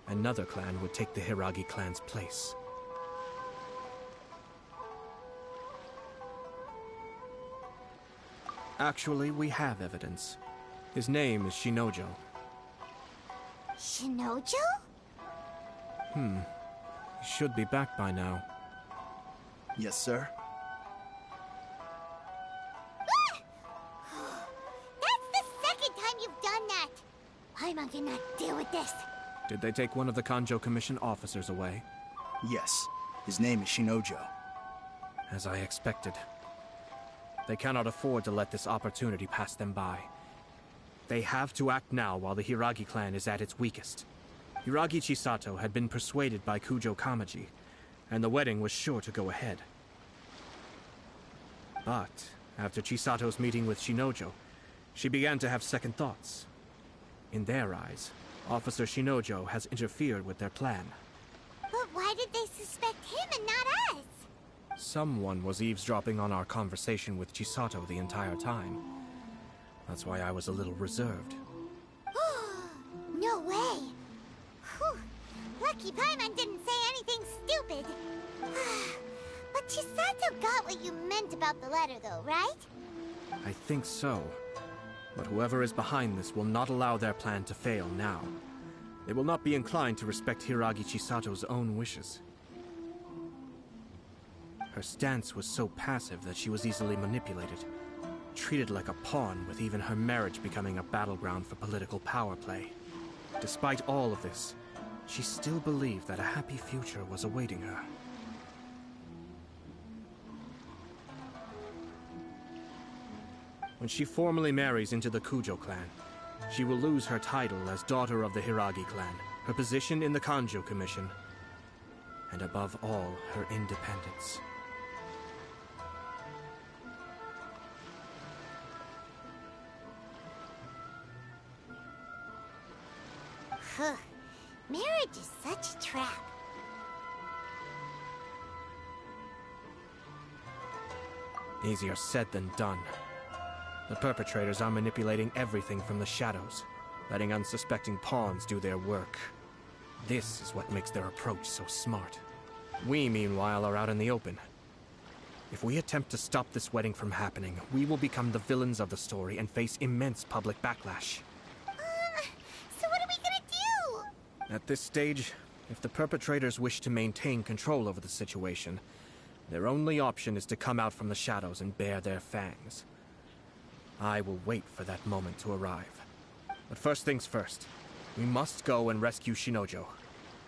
another clan would take the Hiragi clan's place. Actually, we have evidence. His name is Shinojo. Shinojo? He should be back by now. Yes, sir. That's the second time you've done that! Paimon cannot deal with this. Did they take one of the Kanjo Commission officers away? Yes. His name is Shinojo. As I expected. They cannot afford to let this opportunity pass them by. They have to act now while the Hiragi clan is at its weakest. Hiragi Chisato had been persuaded by Kujo Kamaji, and the wedding was sure to go ahead. But after Chisato's meeting with Shinojo, she began to have second thoughts. In their eyes, Officer Shinojo has interfered with their plan. But why did they suspect him and not us? Someone was eavesdropping on our conversation with Chisato the entire time. That's why I was a little reserved. No way! Whew. Lucky Paimon didn't say anything stupid. But Chisato got what you meant about the letter though, right? I think so. But whoever is behind this will not allow their plan to fail now. They will not be inclined to respect Hiragi Chisato's own wishes. Her stance was so passive that she was easily manipulated, treated like a pawn, with even her marriage becoming a battleground for political power play. Despite all of this, she still believed that a happy future was awaiting her. When she formally marries into the Kujo clan, she will lose her title as daughter of the Hiragi clan, her position in the Kanjo Commission, and above all, her independence. Marriage is such a trap. Easier said than done. The perpetrators are manipulating everything from the shadows, letting unsuspecting pawns do their work. This is what makes their approach so smart. We, meanwhile, are out in the open. If we attempt to stop this wedding from happening, we will become the villains of the story and face immense public backlash. So what are we gonna do? At this stage, if the perpetrators wish to maintain control over the situation, their only option is to come out from the shadows and bare their fangs. I will wait for that moment to arrive. But first things first. We must go and rescue Shinojo.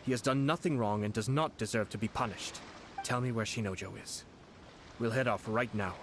He has done nothing wrong and does not deserve to be punished. Tell me where Shinojo is. We'll head off right now.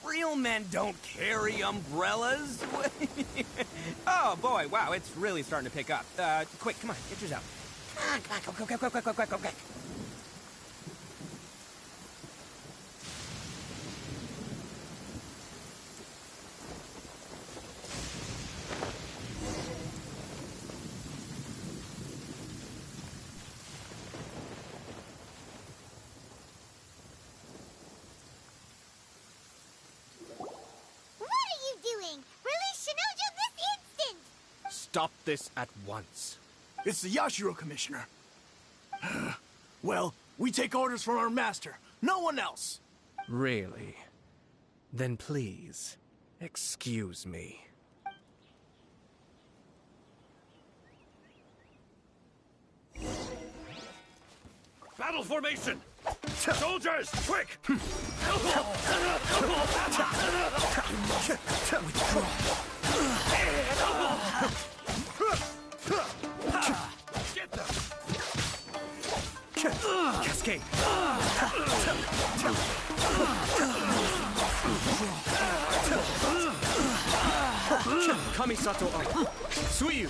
Real men don't carry umbrellas. Oh boy, wow, it's really starting to pick up. Quick, come on, get yours out. Come on, quick. Stop this at once. It's the Yashiro Commissioner. Well, we take orders from our master. No one else. Really? Then please, excuse me. Battle formation! Soldiers, quick! Get them! Cascade! Kamisato Ayato. Suiyu!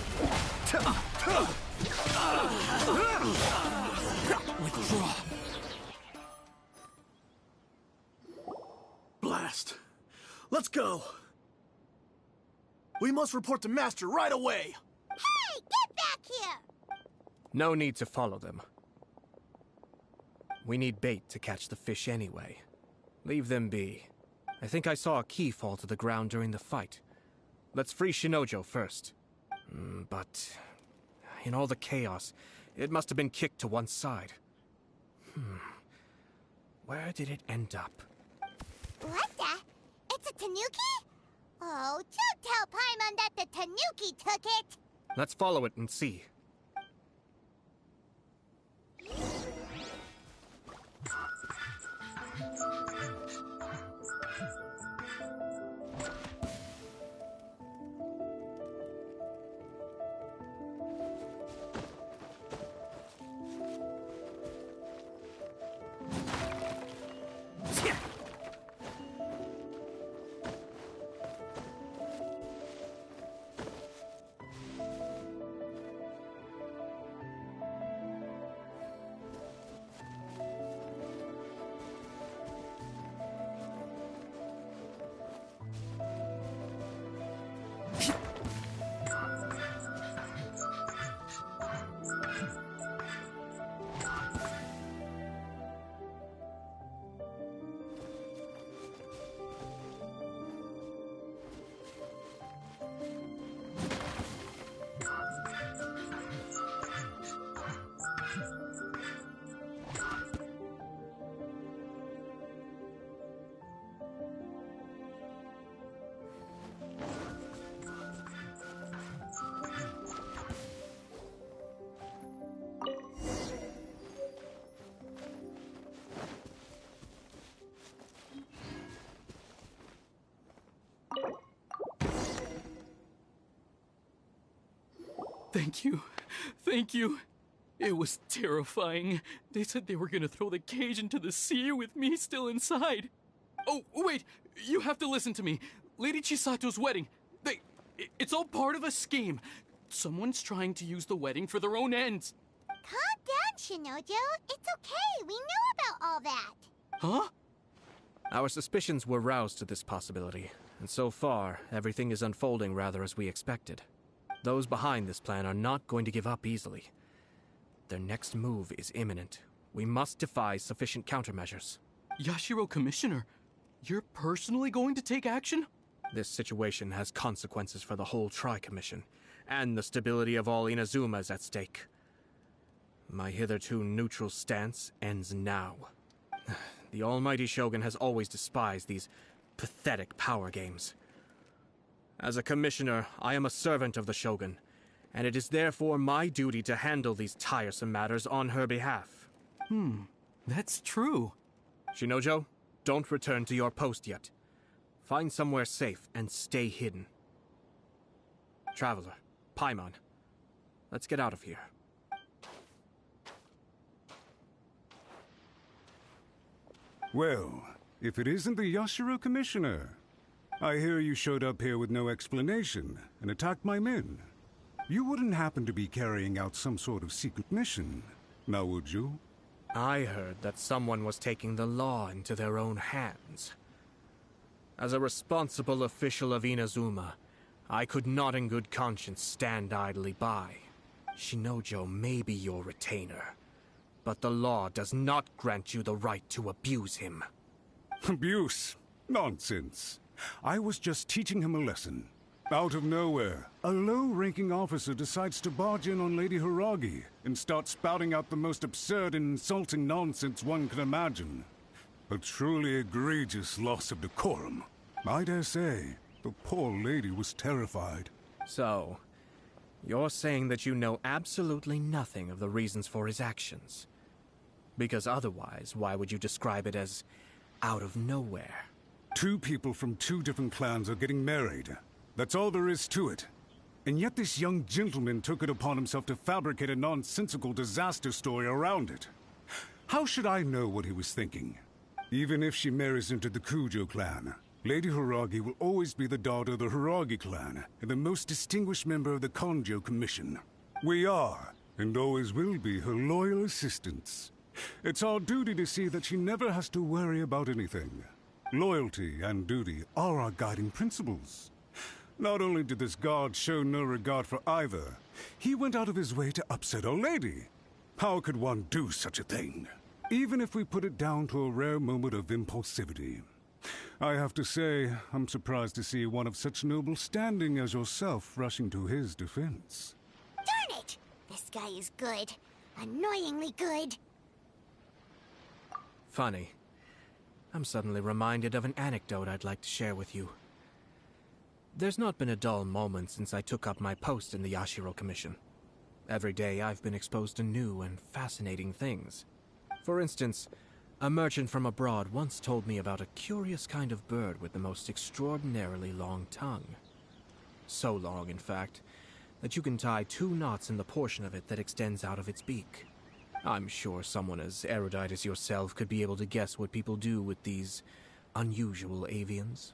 Withdraw. Blast. Let's go. We must report to Master right away. Hey, get back here! No need to follow them. We need bait to catch the fish anyway. Leave them be. I think I saw a key fall to the ground during the fight. Let's free Shinojo first. But in all the chaos, it must have been kicked to one side. Where did it end up? What the? It's a tanuki? Oh, don't tell Paimon that the tanuki took it! Let's follow it and see. Thank you. Thank you. It was terrifying. They said they were gonna throw the cage into the sea with me still inside. Oh, wait! You have to listen to me. Lady Chisato's wedding. It's all part of a scheme. Someone's trying to use the wedding for their own ends. Calm down, Shinojo. It's okay. We know about all that. Huh? Our suspicions were roused to this possibility, and so far, everything is unfolding rather as we expected. Those behind this plan are not going to give up easily. Their next move is imminent. We must devise sufficient countermeasures. Yashiro Commissioner, You're personally going to take action? This situation has consequences for the whole Tri-Commission, and the stability of all Inazuma is at stake. My hitherto neutral stance ends now. The almighty Shogun has always despised these pathetic power games. As a commissioner, I am a servant of the Shogun, and it is therefore my duty to handle these tiresome matters on her behalf. That's true. Shinojo, don't return to your post yet. Find somewhere safe and stay hidden. Traveler, Paimon, let's get out of here. Well, if it isn't the Yashiro Commissioner. I hear you showed up here with no explanation and attacked my men. You wouldn't happen to be carrying out some sort of secret mission, now would you? I heard that someone was taking the law into their own hands. As a responsible official of Inazuma, I could not in good conscience stand idly by. Shinojo may be your retainer, but the law does not grant you the right to abuse him. Abuse? Nonsense. I was just teaching him a lesson. Out of nowhere, a low-ranking officer decides to barge in on Lady Hiragi and start spouting out the most absurd and insulting nonsense one can imagine. A truly egregious loss of decorum. I dare say, the poor lady was terrified. So, you're saying that you know absolutely nothing of the reasons for his actions? Because otherwise, why would you describe it as out of nowhere? Two people from two different clans are getting married. That's all there is to it. And yet this young gentleman took it upon himself to fabricate a nonsensical disaster story around it. How should I know what he was thinking? Even if she marries into the Kujo clan, Lady Hiragi will always be the daughter of the Hiragi clan and the most distinguished member of the Kanjo Commission. We are, and always will be, her loyal assistants. It's our duty to see that she never has to worry about anything. Loyalty and duty are our guiding principles. Not only did this guard show no regard for either, he went out of his way to upset our lady. How could one do such a thing? Even if we put it down to a rare moment of impulsivity. I have to say, I'm surprised to see one of such noble standing as yourself rushing to his defense. Darn it! This guy is good. Annoyingly good. Funny. I'm suddenly reminded of an anecdote I'd like to share with you. There's not been a dull moment since I took up my post in the Yashiro Commission. Every day I've been exposed to new and fascinating things. For instance, a merchant from abroad once told me about a curious kind of bird with the most extraordinarily long tongue. So long, in fact, that you can tie 2 knots in the portion of it that extends out of its beak. I'm sure someone as erudite as yourself could be able to guess what people do with these unusual avians.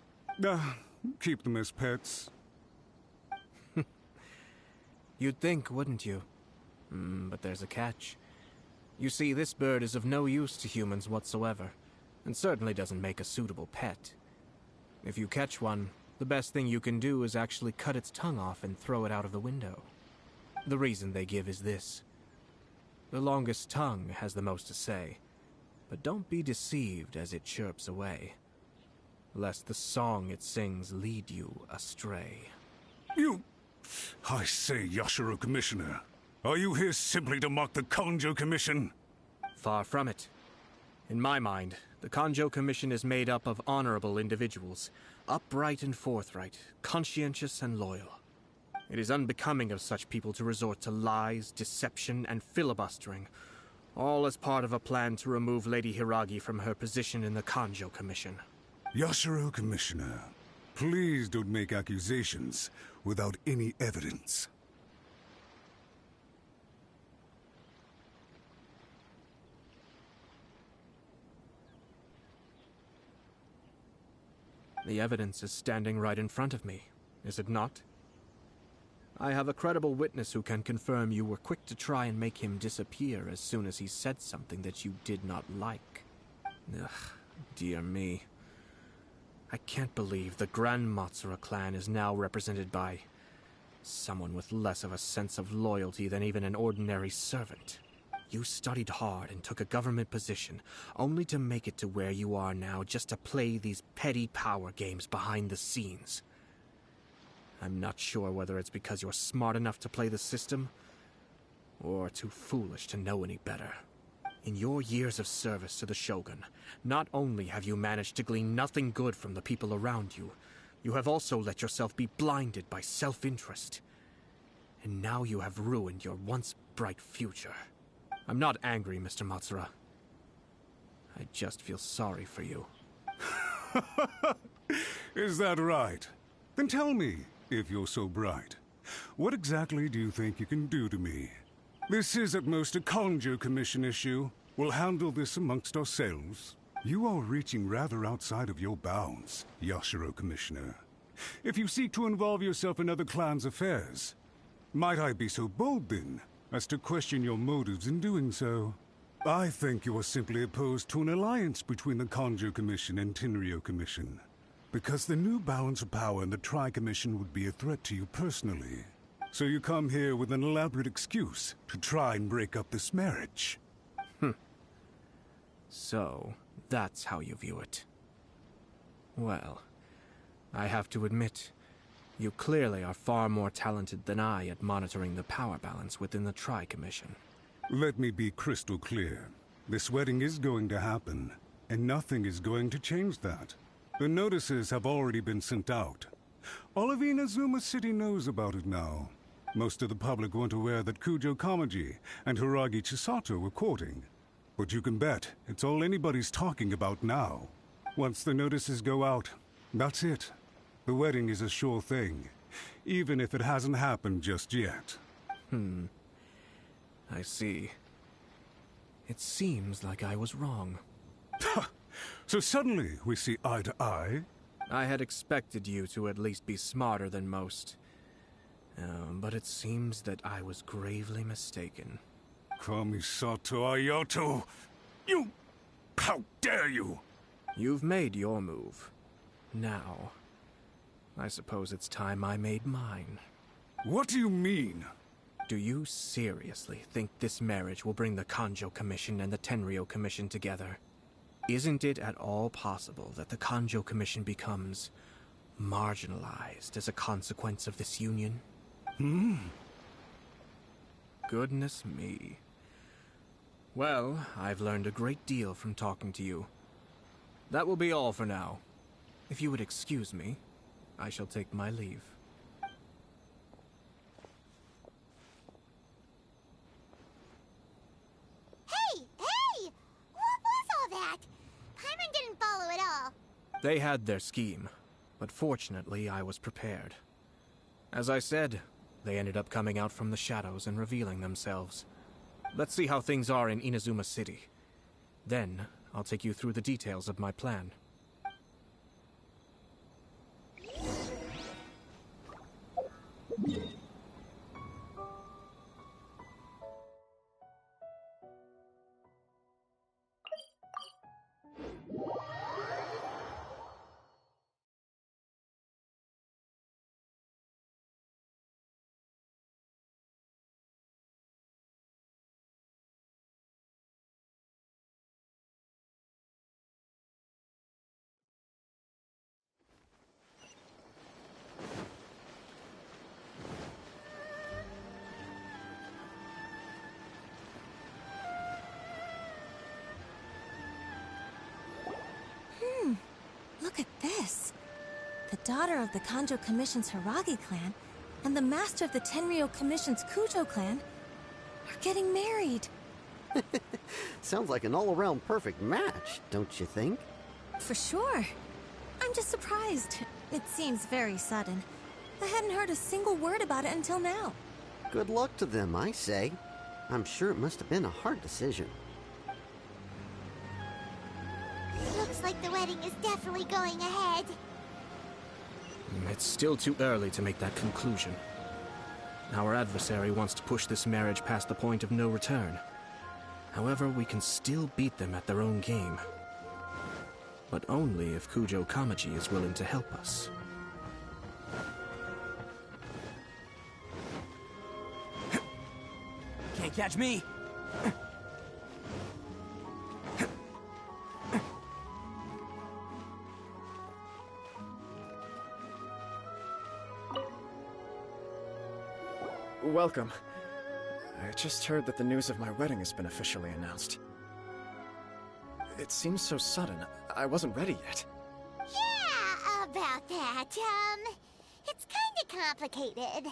Keep them as pets. You'd think, wouldn't you? But there's a catch. You see, this bird is of no use to humans whatsoever, and certainly doesn't make a suitable pet. If you catch one, the best thing you can do is actually cut its tongue off and throw it out of the window. The reason they give is this. The longest tongue has the most to say, but don't be deceived as it chirps away, lest the song it sings lead you astray. I say, Yashiro Commissioner, are you here simply to mock the Kanjo Commission? Far from it. In my mind, the Kanjo Commission is made up of honorable individuals, upright and forthright, conscientious and loyal. It is unbecoming of such people to resort to lies, deception, and filibustering, all as part of a plan to remove Lady Hiragi from her position in the Kanjo Commission. Yashiro Commissioner, please don't make accusations without any evidence. The evidence is standing right in front of me, is it not? I have a credible witness who can confirm you were quick to try and make him disappear as soon as he said something that you did not like. Ugh, dear me. I can't believe the Grand Matsura clan is now represented by someone with less of a sense of loyalty than even an ordinary servant. You studied hard and took a government position, only to make it to where you are now just to play these petty power games behind the scenes. I'm not sure whether it's because you're smart enough to play the system, or too foolish to know any better. In your years of service to the Shogun, not only have you managed to glean nothing good from the people around you, you have also let yourself be blinded by self-interest. And now you have ruined your once bright future. I'm not angry, Mr. Matsura. I just feel sorry for you. Is that right? Then tell me, if you're so bright, what exactly do you think you can do to me? This is at most a Kanjo Commission issue. We'll handle this amongst ourselves. You are reaching rather outside of your bounds, Yashiro Commissioner. If you seek to involve yourself in other clans' affairs, might I be so bold then, as to question your motives in doing so? I think you are simply opposed to an alliance between the Kanjo Commission and Tenryo Commission, because the new balance of power in the Tri-Commission would be a threat to you personally. So you come here with an elaborate excuse to try and break up this marriage. So, that's how you view it. Well, I have to admit, you clearly are far more talented than I at monitoring the power balance within the Tri-Commission. Let me be crystal clear. This wedding is going to happen, and nothing is going to change that. The notices have already been sent out. All of Inazuma City knows about it now. Most of the public weren't aware that Kujo Kamaji and Hiragi Chisato were courting. But you can bet it's all anybody's talking about now. Once the notices go out, that's it. The wedding is a sure thing, even if it hasn't happened just yet. I see. It seems like I was wrong. So suddenly we see eye to eye? I had expected you to at least be smarter than most. But it seems that I was gravely mistaken. Kamisato Ayato! You... How dare you! You've made your move. Now, I suppose it's time I made mine. What do you mean? Do you seriously think this marriage will bring the Kanjo Commission and the Tenryo Commission together? Isn't it at all possible that the Kanjo Commission becomes marginalized as a consequence of this union? Goodness me. Well, I've learned a great deal from talking to you. That will be all for now. If you would excuse me, I shall take my leave. Hey! What was all that? Paimon didn't follow at all. They had their scheme, but fortunately I was prepared. As I said, they ended up coming out from the shadows and revealing themselves. Let's see how things are in Inazuma City. Then, I'll take you through the details of my plan. Look at this. The daughter of the Kanjo Commission's Hiragi clan and the master of the Tenryo Commission's Kujo clan are getting married. Sounds like an all-around perfect match, don't you think? For sure. I'm just surprised. It seems very sudden. I hadn't heard a single word about it until now. Good luck to them, I say. I'm sure it must have been a hard decision. Looks like the wedding is definitely going ahead. It's still too early to make that conclusion. Our adversary wants to push this marriage past the point of no return. However, we can still beat them at their own game. But only if Kujo Kamaji is willing to help us. Can't catch me! welcome. I just heard that the news of my wedding has been officially announced. It seems so sudden. I wasn't ready yet. Yeah, about that. It's kinda complicated.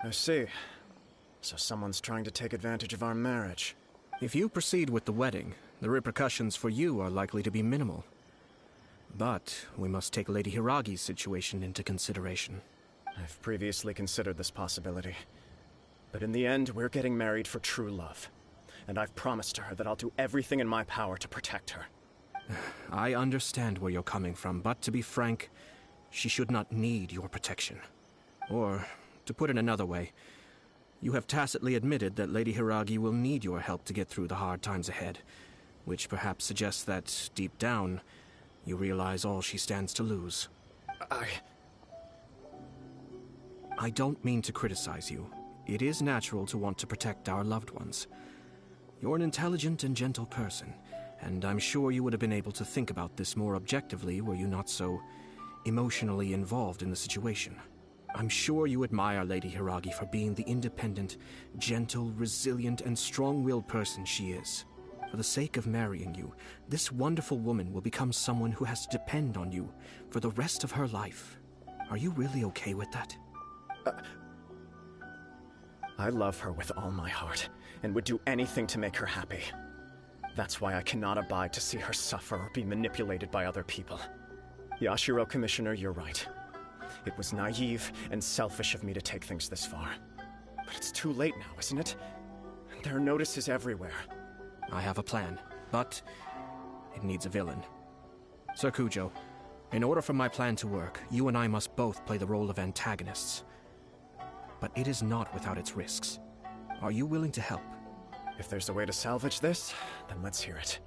I see. So someone's trying to take advantage of our marriage. If you proceed with the wedding, the repercussions for you are likely to be minimal. But we must take Lady Hiragi's situation into consideration. I've previously considered this possibility. But in the end, we're getting married for true love. And I've promised her that I'll do everything in my power to protect her. I understand where you're coming from, but to be frank, she should not need your protection. Or, to put it another way, you have tacitly admitted that Lady Hiragi will need your help to get through the hard times ahead, which perhaps suggests that, deep down, you realize all she stands to lose. I don't mean to criticize you. It is natural to want to protect our loved ones. You're an intelligent and gentle person, and I'm sure you would have been able to think about this more objectively were you not so emotionally involved in the situation. I'm sure you admire Lady Hiragi for being the independent, gentle, resilient, and strong-willed person she is. For the sake of marrying you, this wonderful woman will become someone who has to depend on you for the rest of her life. Are you really okay with that? I love her with all my heart, and would do anything to make her happy. That's why I cannot abide to see her suffer or be manipulated by other people. Yashiro, Commissioner, you're right. It was naive and selfish of me to take things this far. But it's too late now, isn't it? There are notices everywhere. I have a plan, but it needs a villain. Sir Kujo, in order for my plan to work, you and I must both play the role of antagonists. But it is not without its risks. Are you willing to help? If there's a way to salvage this, then let's hear it.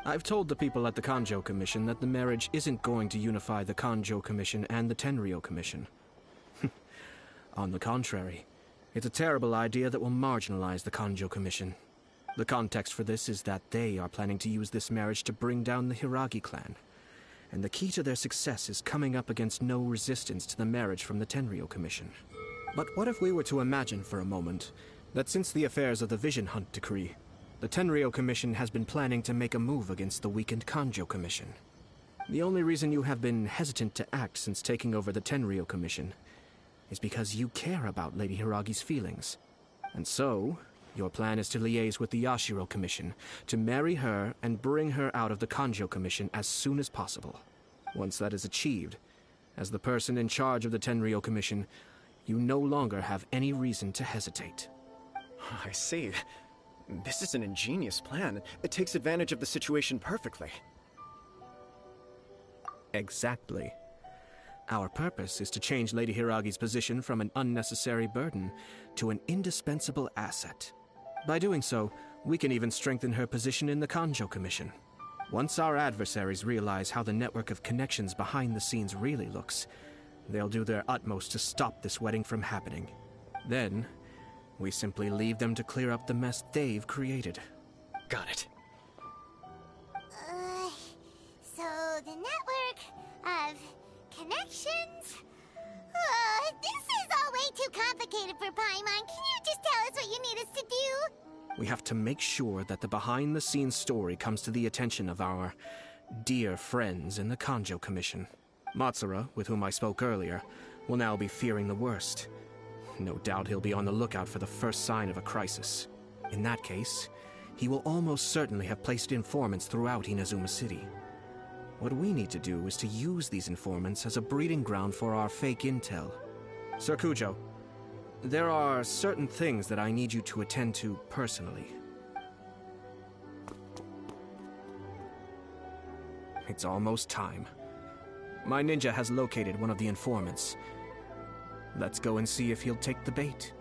I've told the people at the Kanjo Commission that the marriage isn't going to unify the Kanjo Commission and the Tenryou Commission. On the contrary, it's a terrible idea that will marginalize the Kanjo Commission. The context for this is that they are planning to use this marriage to bring down the Hiragi clan. And the key to their success is coming up against no resistance to the marriage from the Tenryou Commission. But what if we were to imagine for a moment that since the affairs of the Vision Hunt decree, the Tenryou Commission has been planning to make a move against the weakened Kanjo Commission. The only reason you have been hesitant to act since taking over the Tenryou Commission is because you care about Lady Hiragi's feelings. And so, your plan is to liaise with the Yashiro Commission, to marry her and bring her out of the Kanjo Commission as soon as possible. Once that is achieved, as the person in charge of the Tenryou Commission, you no longer have any reason to hesitate. I see. This is an ingenious plan. It takes advantage of the situation perfectly. Exactly. Our purpose is to change Lady Hiragi's position from an unnecessary burden to an indispensable asset. By doing so, we can even strengthen her position in the Kanjo Commission. Once our adversaries realize how the network of connections behind the scenes really looks, they'll do their utmost to stop this wedding from happening. Then, we simply leave them to clear up the mess they've created. Got it. So the network of connections? This is all way too complicated for Paimon. Can you just tell us what you need us to do? We have to make sure that the behind-the-scenes story comes to the attention of our dear friends in the Kanjo Commission. Matsura, with whom I spoke earlier, will now be fearing the worst. No doubt he'll be on the lookout for the first sign of a crisis. In that case, he will almost certainly have placed informants throughout Inazuma City. What we need to do is to use these informants as a breeding ground for our fake intel. Sir Kujo, there are certain things that I need you to attend to personally. It's almost time. My ninja has located one of the informants. Let's go and see if he'll take the bait.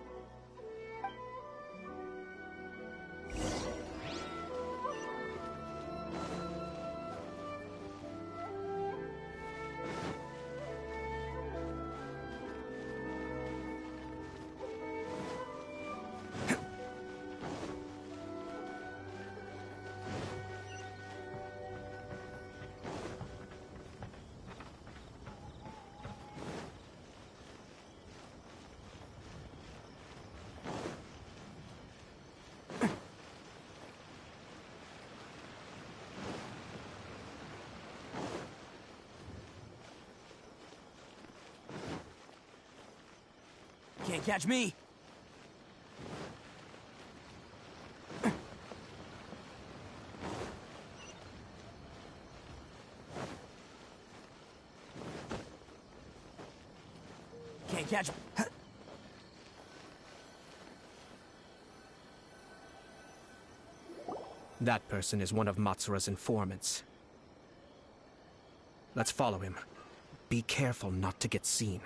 Can't catch me! Can't catch... That person is one of Matsura's informants. Let's follow him. Be careful not to get seen.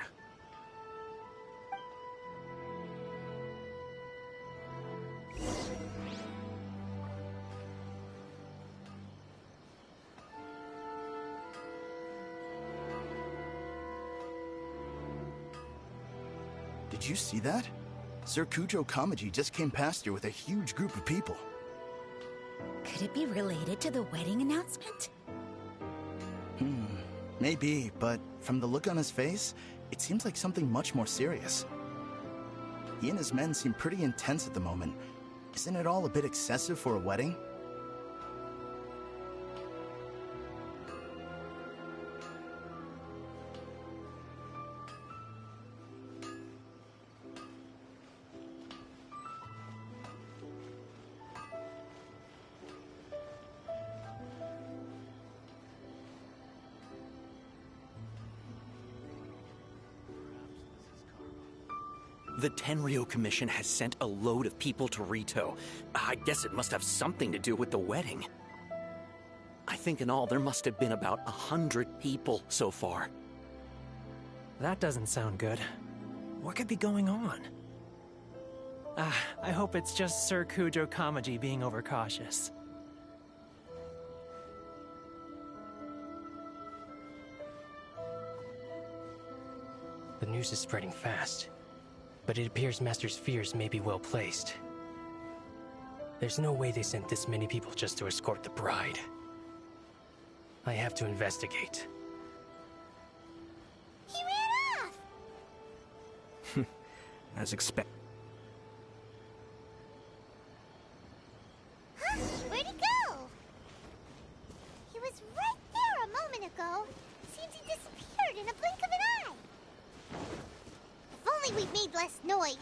Did you see that? Sir Kujo Kamaji just came past here with a huge group of people. Could it be related to the wedding announcement? Maybe, but from the look on his face, it seems like something much more serious. He and his men seem pretty intense at the moment. Isn't it all a bit excessive for a wedding? The Tenryo Commission has sent a load of people to Rito. I guess it must have something to do with the wedding. I think in all there must have been about 100 people so far. That doesn't sound good. What could be going on? I hope it's just Sir Kujo Kamaji being overcautious. The news is spreading fast, but it appears Master's fears may be well placed. There's no way they sent this many people just to escort the bride. I have to investigate. He ran off! As expected. Huh? Where'd he go? He was right there a moment ago. Seems he disappeared in a blink of an eye. If only we'd made less noise.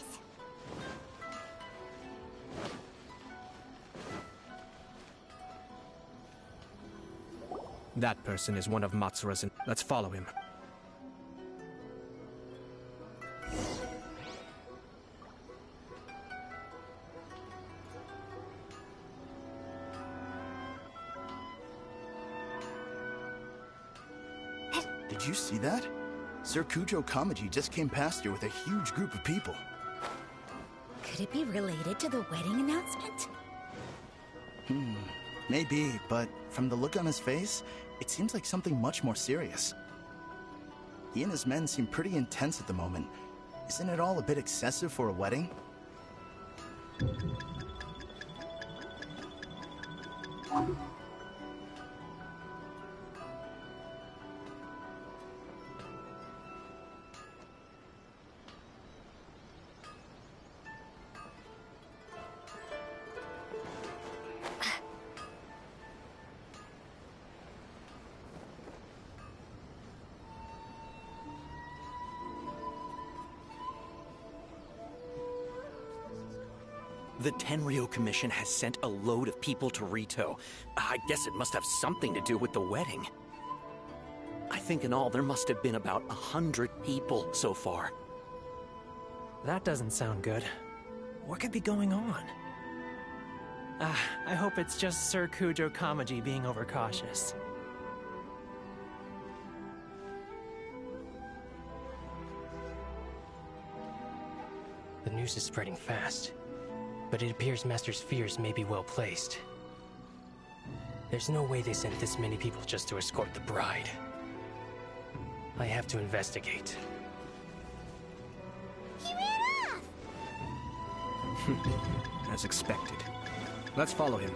That person is one of Matsura's. Let's follow him. Did you see that? Sir Kujo Kamaji just came past here with a huge group of people. Could it be related to the wedding announcement? Maybe, but from the look on his face, it seems like something much more serious. He and his men seem pretty intense at the moment. Isn't it all a bit excessive for a wedding? The Tenryo Commission has sent a load of people to Rito. I guess it must have something to do with the wedding. I think in all there must have been about 100 people so far. That doesn't sound good. What could be going on? I hope it's just Sir Kujo Kamaji being overcautious. The news is spreading fast, but it appears Master's fears may be well placed. There's no way they sent this many people just to escort the bride. I have to investigate. He ran off! As expected. Let's follow him.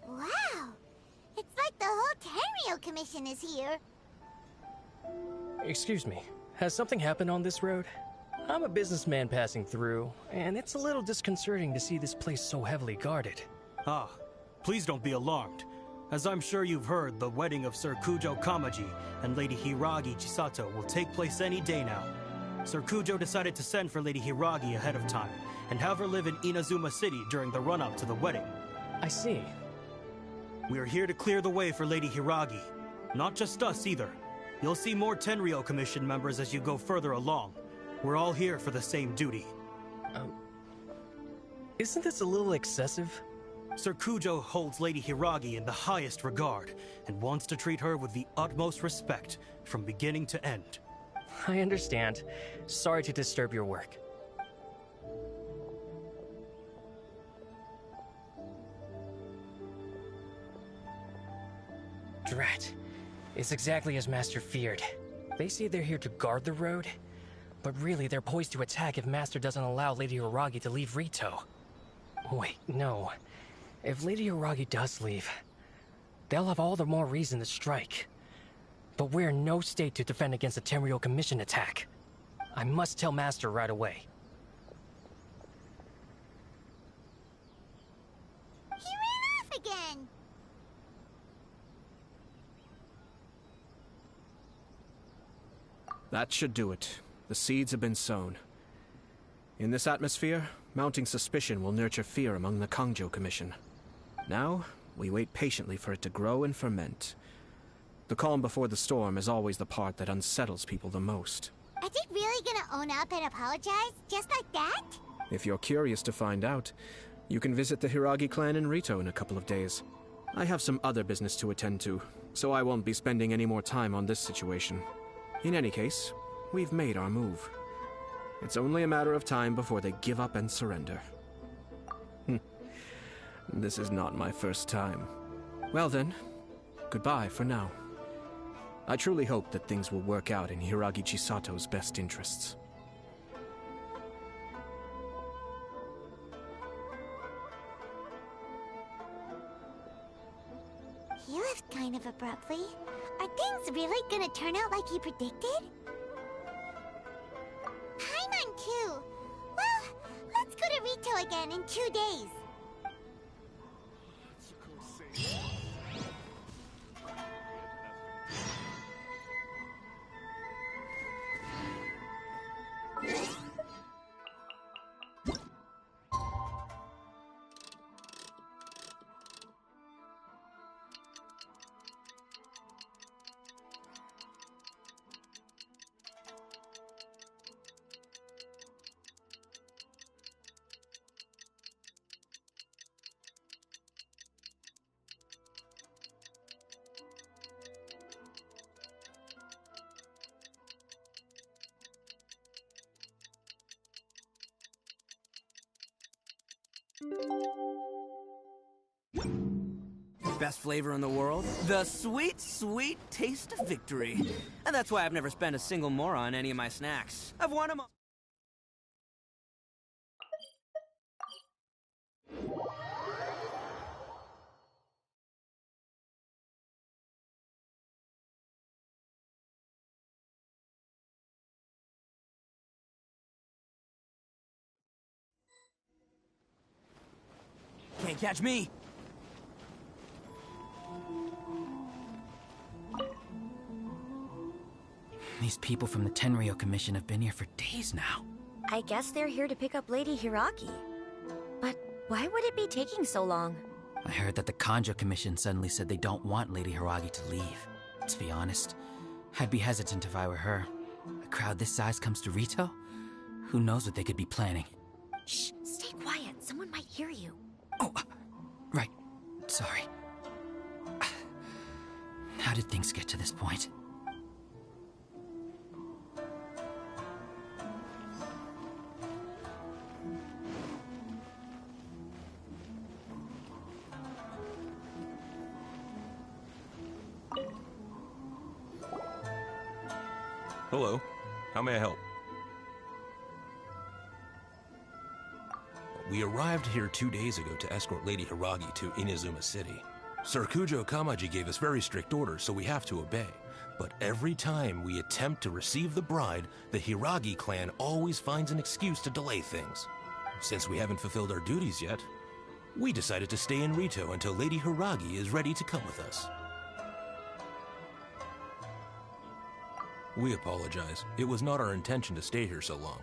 What? Commission is here. Excuse me, has something happened on this road? I'm a businessman passing through, and it's a little disconcerting to see this place so heavily guarded. Ah, please don't be alarmed. As I'm sure you've heard, the wedding of Sir Kujo Kamaji and Lady Hiragi Chisato will take place any day now. Sir Kujo decided to send for Lady Hiragi ahead of time, and have her live in Inazuma City during the run-up to the wedding. I see. We are here to clear the way for Lady Hiragi. Not just us, either. You'll see more Tenryou Commission members as you go further along. We're all here for the same duty. Isn't this a little excessive? Sir Kujo holds Lady Hiragi in the highest regard, and wants to treat her with the utmost respect, from beginning to end. I understand. Sorry to disturb your work. Drat. It's exactly as Master feared. They say they're here to guard the road, but really they're poised to attack if Master doesn't allow Lady Hiragi to leave Rito. Wait, no. If Lady Hiragi does leave, they'll have all the more reason to strike. But we're in no state to defend against a Tenryou Commission attack. I must tell Master right away. He ran off again! That should do it. The seeds have been sown. In this atmosphere, mounting suspicion will nurture fear among the Kangjo Commission. Now, we wait patiently for it to grow and ferment. The calm before the storm is always the part that unsettles people the most. Are they really gonna own up and apologize, just like that? If you're curious to find out, you can visit the Hiragi clan in Rito in a couple of days. I have some other business to attend to, so I won't be spending any more time on this situation. In any case, we've made our move. It's only a matter of time before they give up and surrender. This is not my first time. Well then, goodbye for now. I truly hope that things will work out in Hiragi Chisato's best interests. He left kind of abruptly. Are things really gonna turn out like he predicted? Paimon too! Well, let's go to Rito again in 2 days. Best flavor in the world? The sweet, sweet taste of victory. And that's why I've never spent a single more on any of my snacks. I've won them all. Can't catch me. These people from the Tenryou Commission have been here for days now. I guess they're here to pick up Lady Hiragi. But why would it be taking so long? I heard that the Kanjo Commission suddenly said they don't want Lady Hiragi to leave. To be honest, I'd be hesitant if I were her. A crowd this size comes to Rito? Who knows what they could be planning? Shh, stay quiet. Someone might hear you. Oh, right. Sorry. How did things get to this point? Hello. How may I help? We arrived here 2 days ago to escort Lady Hiragi to Inazuma City. Sir Kujo Kamaji gave us very strict orders, so we have to obey. But every time we attempt to receive the bride, the Hiragi clan always finds an excuse to delay things. Since we haven't fulfilled our duties yet, we decided to stay in Rito until Lady Hiragi is ready to come with us. We apologize. It was not our intention to stay here so long.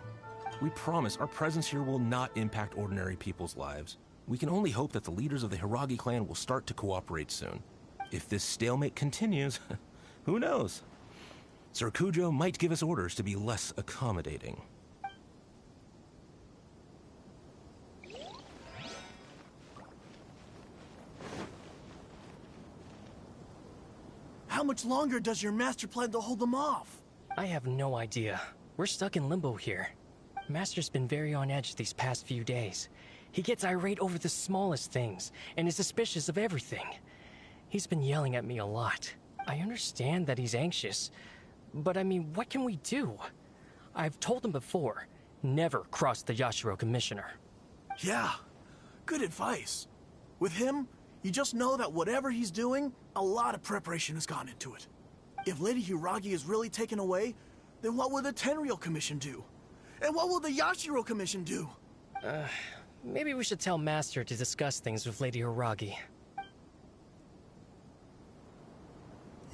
We promise our presence here will not impact ordinary people's lives. We can only hope that the leaders of the Hiragi clan will start to cooperate soon. If this stalemate continues, who knows? Sir Kujo might give us orders to be less accommodating. How much longer does your master plan to hold them off? I have no idea. We're stuck in limbo here. Master's been very on edge these past few days. He gets irate over the smallest things, and is suspicious of everything. He's been yelling at me a lot. I understand that he's anxious, but I mean, what can we do? I've told him before, never cross the Yashiro Commissioner. Yeah, good advice. With him, you just know that whatever he's doing, a lot of preparation has gone into it. If Lady Hiragi is really taken away, then what will the Tenryou Commission do? And what will the Yashiro Commission do? Maybe we should tell Master to discuss things with Lady Hiragi.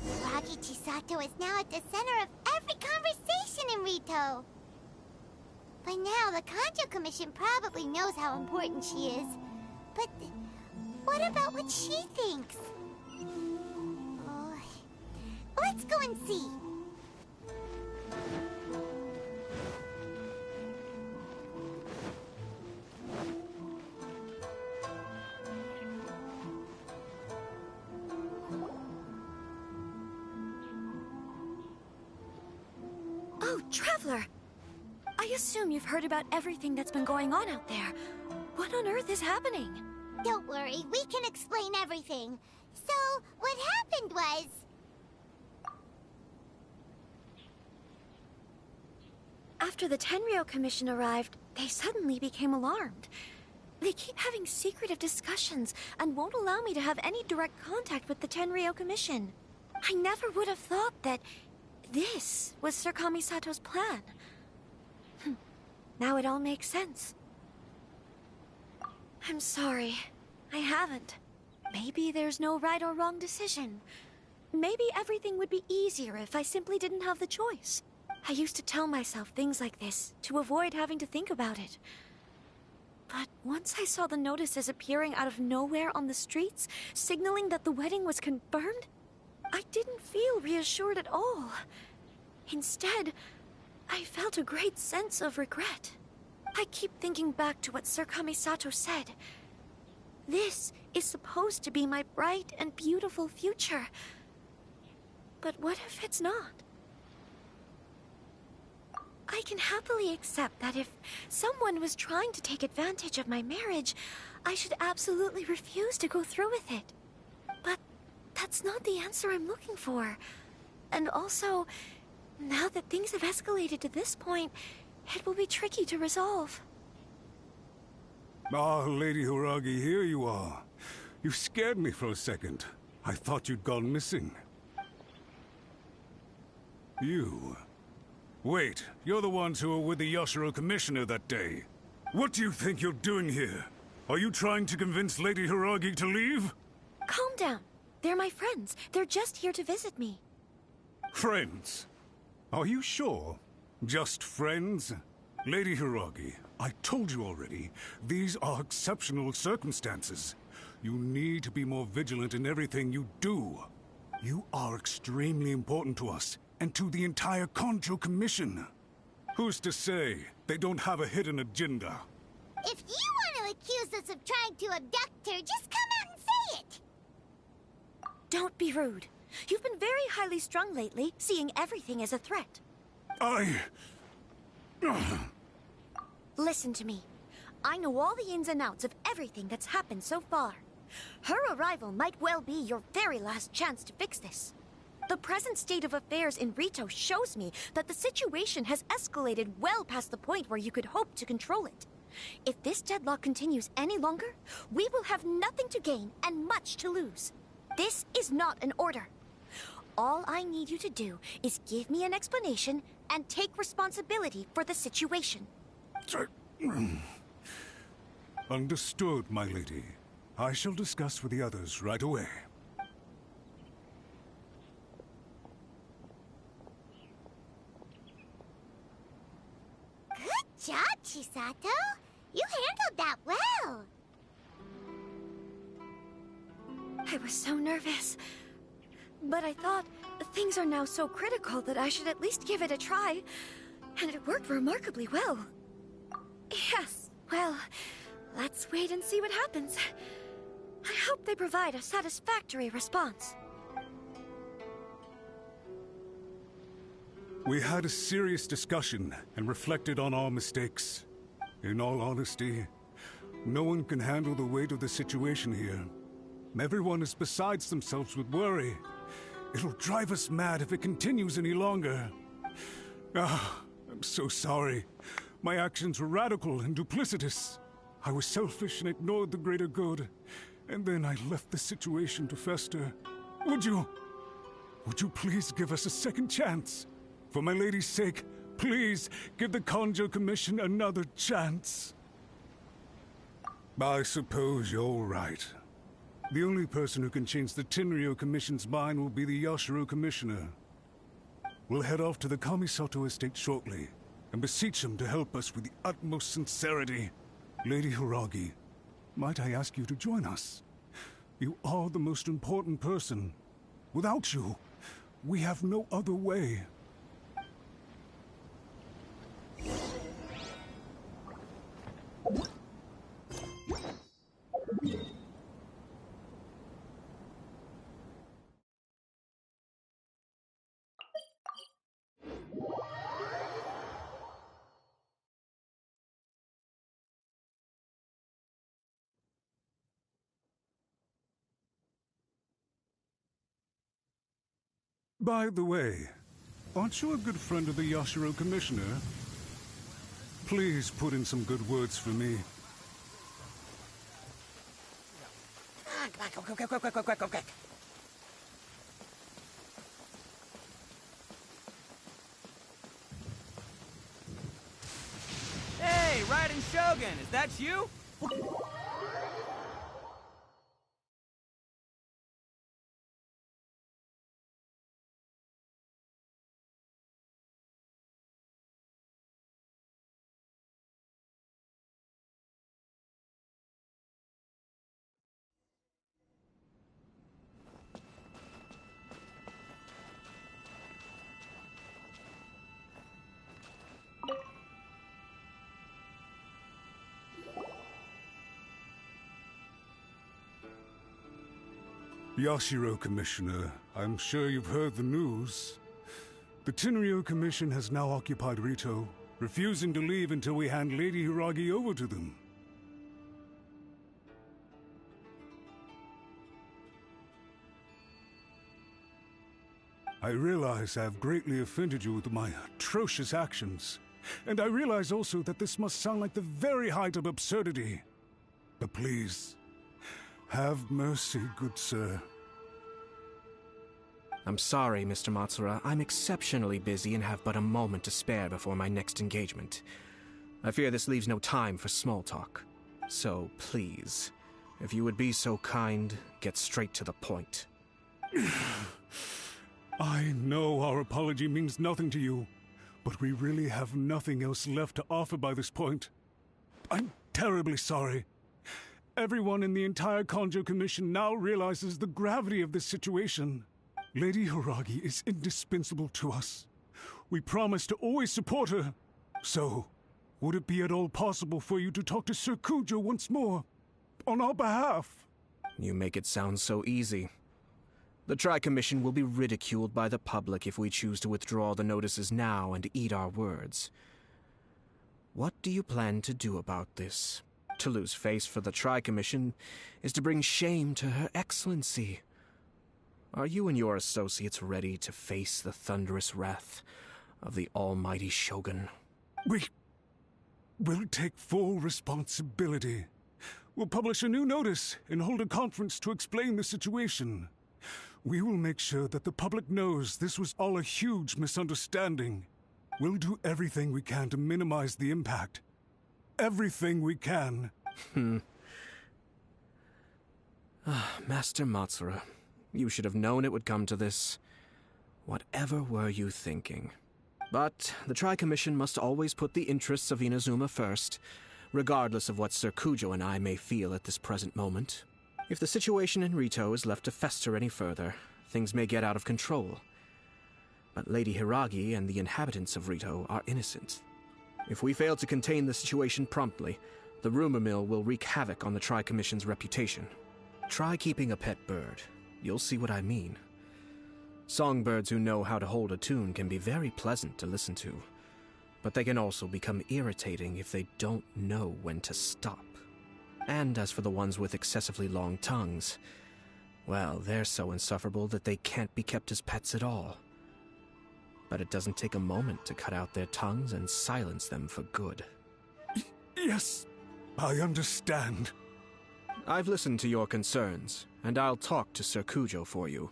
Hiragi Chisato is now at the center of every conversation in Rito. By now, the Kanjo Commission probably knows how important she is. But what about what she thinks? Oh, let's go and see. Oh, Traveler! I assume you've heard about everything that's been going on out there. What on earth is happening? Don't worry, we can explain everything. So, what happened was... After the Tenryou Commission arrived, they suddenly became alarmed. They keep having secretive discussions and won't allow me to have any direct contact with the Tenryou Commission. I never would have thought that this was Sir Kamisato's plan. Now it all makes sense. I'm sorry. I haven't. Maybe there's no right or wrong decision. Maybe everything would be easier if I simply didn't have the choice. I used to tell myself things like this to avoid having to think about it. But once I saw the notices appearing out of nowhere on the streets, signaling that the wedding was confirmed, I didn't feel reassured at all. Instead, I felt a great sense of regret. I keep thinking back to what Sir Kamisato said. This is supposed to be my bright and beautiful future. But what if it's not? I can happily accept that if someone was trying to take advantage of my marriage, I should absolutely refuse to go through with it. But that's not the answer I'm looking for. And also, now that things have escalated to this point, it will be tricky to resolve. Ah, Lady Hiragi, here you are. You scared me for a second. I thought you'd gone missing. You... Wait, you're the ones who were with the Yashiro Commissioner that day. What do you think you're doing here? Are you trying to convince Lady Hiragi to leave? Calm down. They're my friends. They're just here to visit me. Friends? Are you sure? Just friends? Lady Hiragi, I told you already, these are exceptional circumstances. You need to be more vigilant in everything you do. You are extremely important to us, and to the entire Kanjo Commission. Who's to say they don't have a hidden agenda? If you want to accuse us of trying to abduct her, just come out and say it! Don't be rude. You've been very highly strung lately, seeing everything as a threat. Listen to me. I know all the ins and outs of everything that's happened so far. Her arrival might well be your very last chance to fix this. The present state of affairs in Rito shows me that the situation has escalated well past the point where you could hope to control it. If this deadlock continues any longer, we will have nothing to gain and much to lose. This is not an order. All I need you to do is give me an explanation and take responsibility for the situation. Understood, my lady. I shall discuss with the others right away. Good job, Chisato. You handled that well. I was so nervous. But I thought things are now so critical that I should at least give it a try. And it worked remarkably well. Yes, well, let's wait and see what happens. I hope they provide a satisfactory response. We had a serious discussion and reflected on our mistakes. In all honesty, no one can handle the weight of the situation here. Everyone is besides themselves with worry. It'll drive us mad if it continues any longer. I'm so sorry. My actions were radical and duplicitous. I was selfish and ignored the greater good. And then I left the situation to fester. Would you please give us a second chance? For my lady's sake, please give the Kanjo Commission another chance. I suppose you're right. The only person who can change the Tenryou Commission's mind will be the Yashiro Commissioner. We'll head off to the Kamisato estate shortly, and beseech him to help us with the utmost sincerity. Lady Hiragi, might I ask you to join us? You are the most important person. Without you, we have no other way. By the way, aren't you a good friend of the Yashiro Commissioner? Please put in some good words for me. Quick. Hey, Raiden Shogun, is that you? Yashiro Commissioner, I'm sure you've heard the news. The Tenryou Commission has now occupied Rito, refusing to leave until we hand Lady Hiragi over to them. I realize I have greatly offended you with my atrocious actions, and I realize also that this must sound like the very height of absurdity. But please, have mercy, good sir. I'm sorry, Mr. Matsura. I'm exceptionally busy and have but a moment to spare before my next engagement. I fear this leaves no time for small talk. So, please, if you would be so kind, get straight to the point. I know our apology means nothing to you, but we really have nothing else left to offer by this point. I'm terribly sorry. Everyone in the entire Kanjo Commission now realizes the gravity of this situation. Lady Hiragi is indispensable to us. We promise to always support her. So, would it be at all possible for you to talk to Sir Kujo once more? On our behalf? You make it sound so easy. The Tri-Commission will be ridiculed by the public if we choose to withdraw the notices now and eat our words. What do you plan to do about this? To lose face for the Tri-Commission is to bring shame to Her Excellency. Are you and your associates ready to face the thunderous wrath of the almighty Shogun? We'll take full responsibility. We'll publish a new notice and hold a conference to explain the situation. We will make sure that the public knows this was all a huge misunderstanding. We'll do everything we can to minimize the impact. Everything we can. Master Matsura, you should have known it would come to this. Whatever were you thinking? But the Tri-Commission must always put the interests of Inazuma first, regardless of what Sir Kujo and I may feel at this present moment. If the situation in Rito is left to fester any further, things may get out of control. But Lady Hiragi and the inhabitants of Rito are innocent. If we fail to contain the situation promptly, the rumor mill will wreak havoc on the Tri-Commission's reputation. Try keeping a pet bird. You'll see what I mean. Songbirds who know how to hold a tune can be very pleasant to listen to, but they can also become irritating if they don't know when to stop. And as for the ones with excessively long tongues, well, they're so insufferable that they can't be kept as pets at all. But it doesn't take a moment to cut out their tongues and silence them for good. Yes, I understand. I've listened to your concerns, and I'll talk to Sir Kujo for you.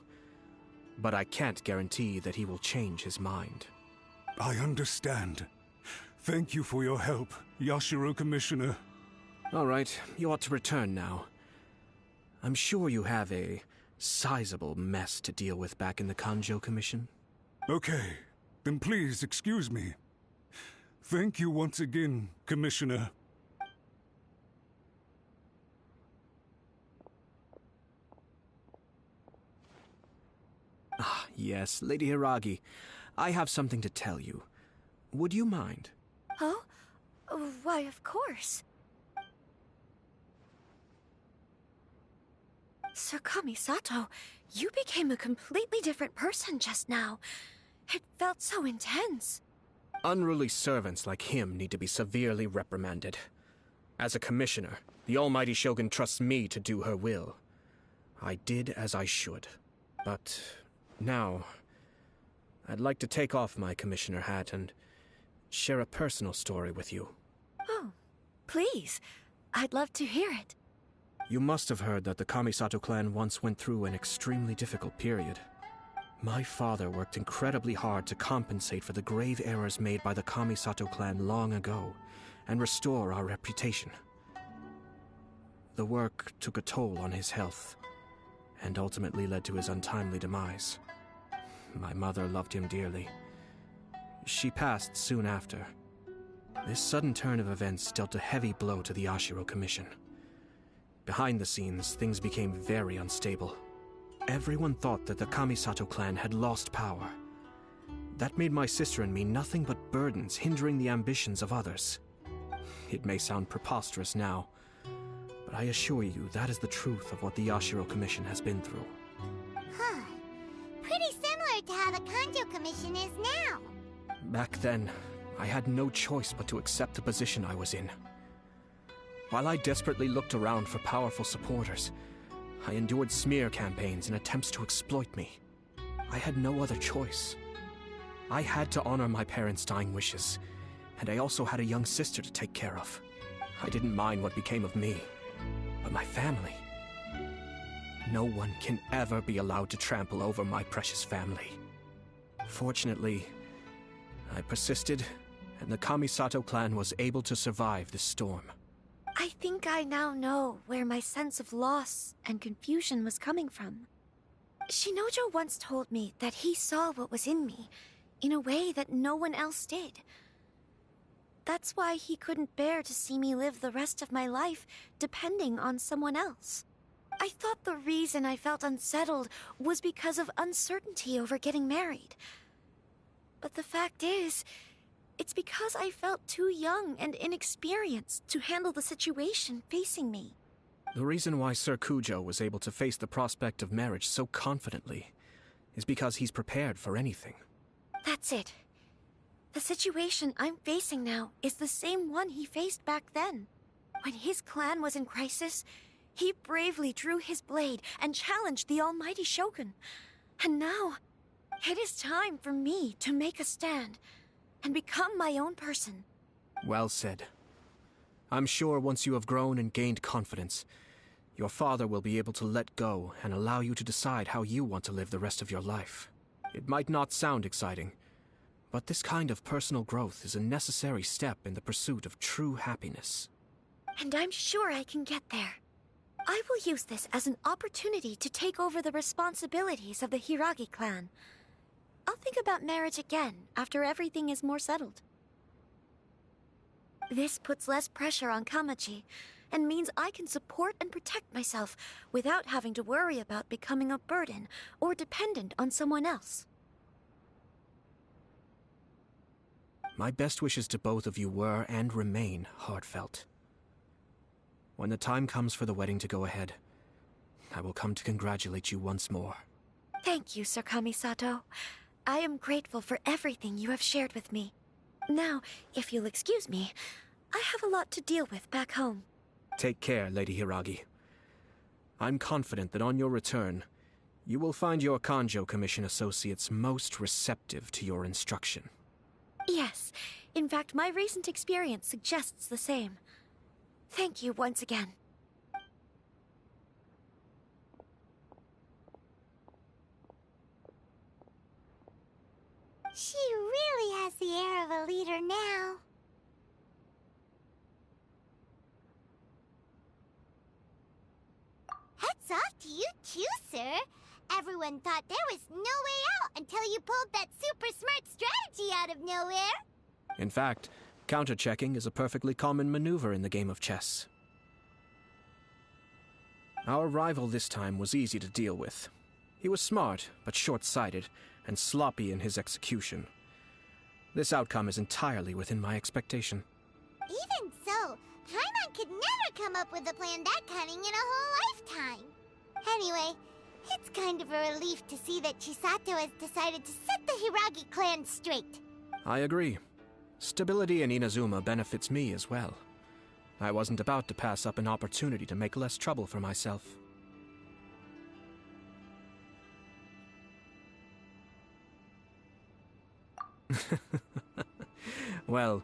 But I can't guarantee that he will change his mind. I understand. Thank you for your help, Yashiro Commissioner. All right, you ought to return now. I'm sure you have a sizable mess to deal with back in the Kanjo Commission. Okay, then please excuse me. Thank you once again, Commissioner. Ah, yes, Lady Hiragi. I have something to tell you. Would you mind? Oh? Why, of course. Sir Kamisato, you became a completely different person just now. It felt so intense. Unruly servants like him need to be severely reprimanded. As a commissioner, the almighty Shogun trusts me to do her will. I did as I should. But now, I'd like to take off my commissioner hat and share a personal story with you. Oh, please. I'd love to hear it. You must have heard that the Kamisato clan once went through an extremely difficult period. My father worked incredibly hard to compensate for the grave errors made by the Kamisato clan long ago and restore our reputation. The work took a toll on his health and ultimately led to his untimely demise. My mother loved him dearly. She passed soon after. This sudden turn of events dealt a heavy blow to the Yashiro Commission. Behind the scenes, things became very unstable. Everyone thought that the Kamisato clan had lost power. That made my sister and me nothing but burdens, hindering the ambitions of others. It may sound preposterous now, but I assure you that is the truth of what the Yashiro Commission has been through. Huh. Pretty similar to how the Kanjo Commission is now. Back then, I had no choice but to accept the position I was in. While I desperately looked around for powerful supporters, I endured smear campaigns and attempts to exploit me. I had no other choice. I had to honor my parents' dying wishes, and I also had a young sister to take care of. I didn't mind what became of me, but my family. No one can ever be allowed to trample over my precious family. Fortunately, I persisted, and the Kamisato clan was able to survive this storm. I think I now know where my sense of loss and confusion was coming from. Shinojo once told me that he saw what was in me, in a way that no one else did. That's why he couldn't bear to see me live the rest of my life depending on someone else. I thought the reason I felt unsettled was because of uncertainty over getting married. But the fact is, it's because I felt too young and inexperienced to handle the situation facing me. The reason why Sir Kujo was able to face the prospect of marriage so confidently is because he's prepared for anything. That's it. The situation I'm facing now is the same one he faced back then. When his clan was in crisis, he bravely drew his blade and challenged the almighty Shogun. And now, it is time for me to make a stand and become my own person. Well said. I'm sure once you have grown and gained confidence, your father will be able to let go and allow you to decide how you want to live the rest of your life. It might not sound exciting, but this kind of personal growth is a necessary step in the pursuit of true happiness. And I'm sure I can get there. I will use this as an opportunity to take over the responsibilities of the Hiragi clan. I'll think about marriage again after everything is more settled. This puts less pressure on Kamaji, and means I can support and protect myself without having to worry about becoming a burden or dependent on someone else. My best wishes to both of you were and remain heartfelt. When the time comes for the wedding to go ahead, I will come to congratulate you once more. Thank you, Sir Kamisato. I am grateful for everything you have shared with me. Now, if you'll excuse me, I have a lot to deal with back home. Take care, Lady Hiragi. I'm confident that on your return, you will find your Kanjo Commission associates most receptive to your instruction. Yes, in fact, my recent experience suggests the same. Thank you once again. She really has the air of a leader now. Hats off to you too, sir. Everyone thought there was no way out until you pulled that super smart strategy out of nowhere. In fact, counter-checking is a perfectly common maneuver in the game of chess. Our rival this time was easy to deal with. He was smart, but short-sighted, and sloppy in his execution. This outcome is entirely within my expectation. Even so, Paimon could never come up with a plan that cunning in a whole lifetime. Anyway, it's kind of a relief to see that Chisato has decided to set the Hiragi clan straight. I agree. Stability in Inazuma benefits me as well. I wasn't about to pass up an opportunity to make less trouble for myself. Well,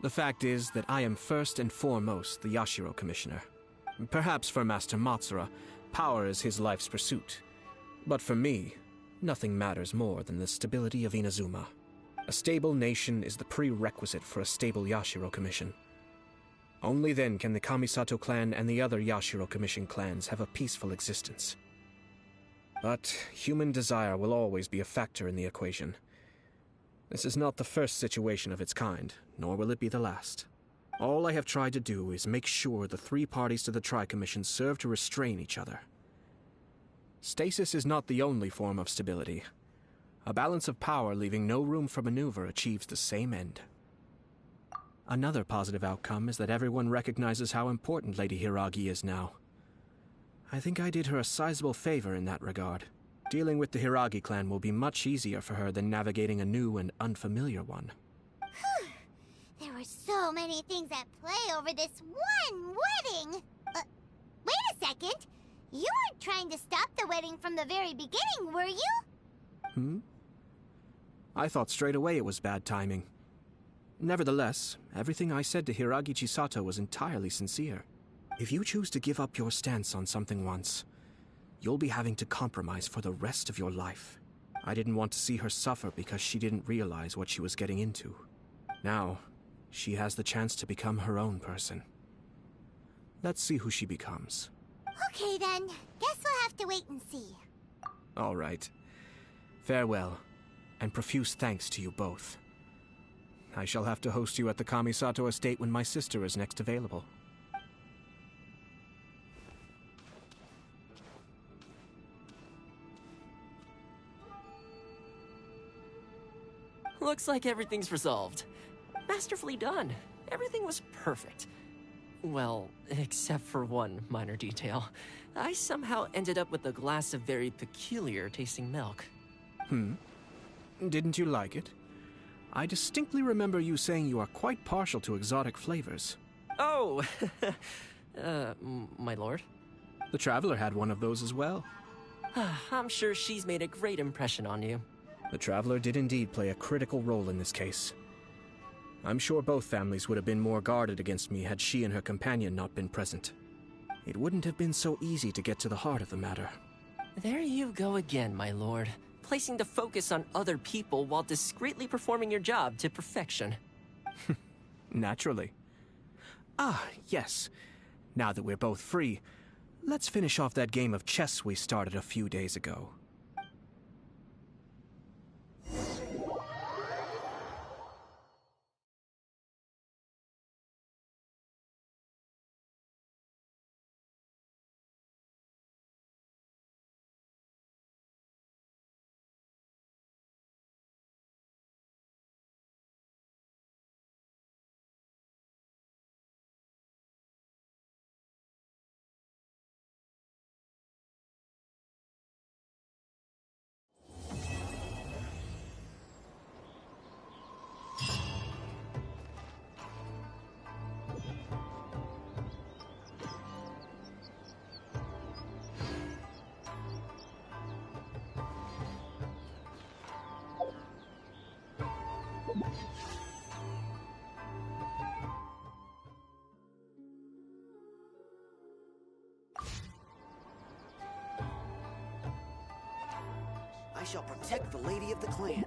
the fact is that I am first and foremost the Yashiro Commissioner. Perhaps for Master Matsura, power is his life's pursuit. But for me, nothing matters more than the stability of Inazuma. A stable nation is the prerequisite for a stable Yashiro Commission. Only then can the Kamisato clan and the other Yashiro Commission clans have a peaceful existence. But human desire will always be a factor in the equation. This is not the first situation of its kind, nor will it be the last. All I have tried to do is make sure the three parties to the Tri-Commission serve to restrain each other. Stasis is not the only form of stability. A balance of power leaving no room for maneuver achieves the same end. Another positive outcome is that everyone recognizes how important Lady Hiragi is now. I think I did her a sizable favor in that regard. Dealing with the Hiragi clan will be much easier for her than navigating a new and unfamiliar one. There were so many things at play over this one wedding! Wait a second! You weren't trying to stop the wedding from the very beginning, were you? I thought straight away it was bad timing. Nevertheless, everything I said to Hiragi Chisato was entirely sincere. If you choose to give up your stance on something once, you'll be having to compromise for the rest of your life. I didn't want to see her suffer because she didn't realize what she was getting into. Now, she has the chance to become her own person. Let's see who she becomes. Okay then, guess we'll have to wait and see. All right. Farewell, and profuse thanks to you both. I shall have to host you at the Kamisato estate when my sister is next available. Looks like everything's resolved. Masterfully done. Everything was perfect. Well, except for one minor detail. I somehow ended up with a glass of very peculiar tasting milk. Didn't you like it? I distinctly remember you saying you are quite partial to exotic flavors. Oh! My lord? The Traveler had one of those as well. I'm sure she's made a great impression on you. The Traveler did indeed play a critical role in this case. I'm sure both families would have been more guarded against me had she and her companion not been present. it wouldn't have been so easy to get to the heart of the matter. There you go again, my lord. Placing the focus on other people while discreetly performing your job to perfection. Naturally. Ah, yes. Now that we're both free, let's finish off that game of chess we started a few days ago. I shall protect the lady of the clan.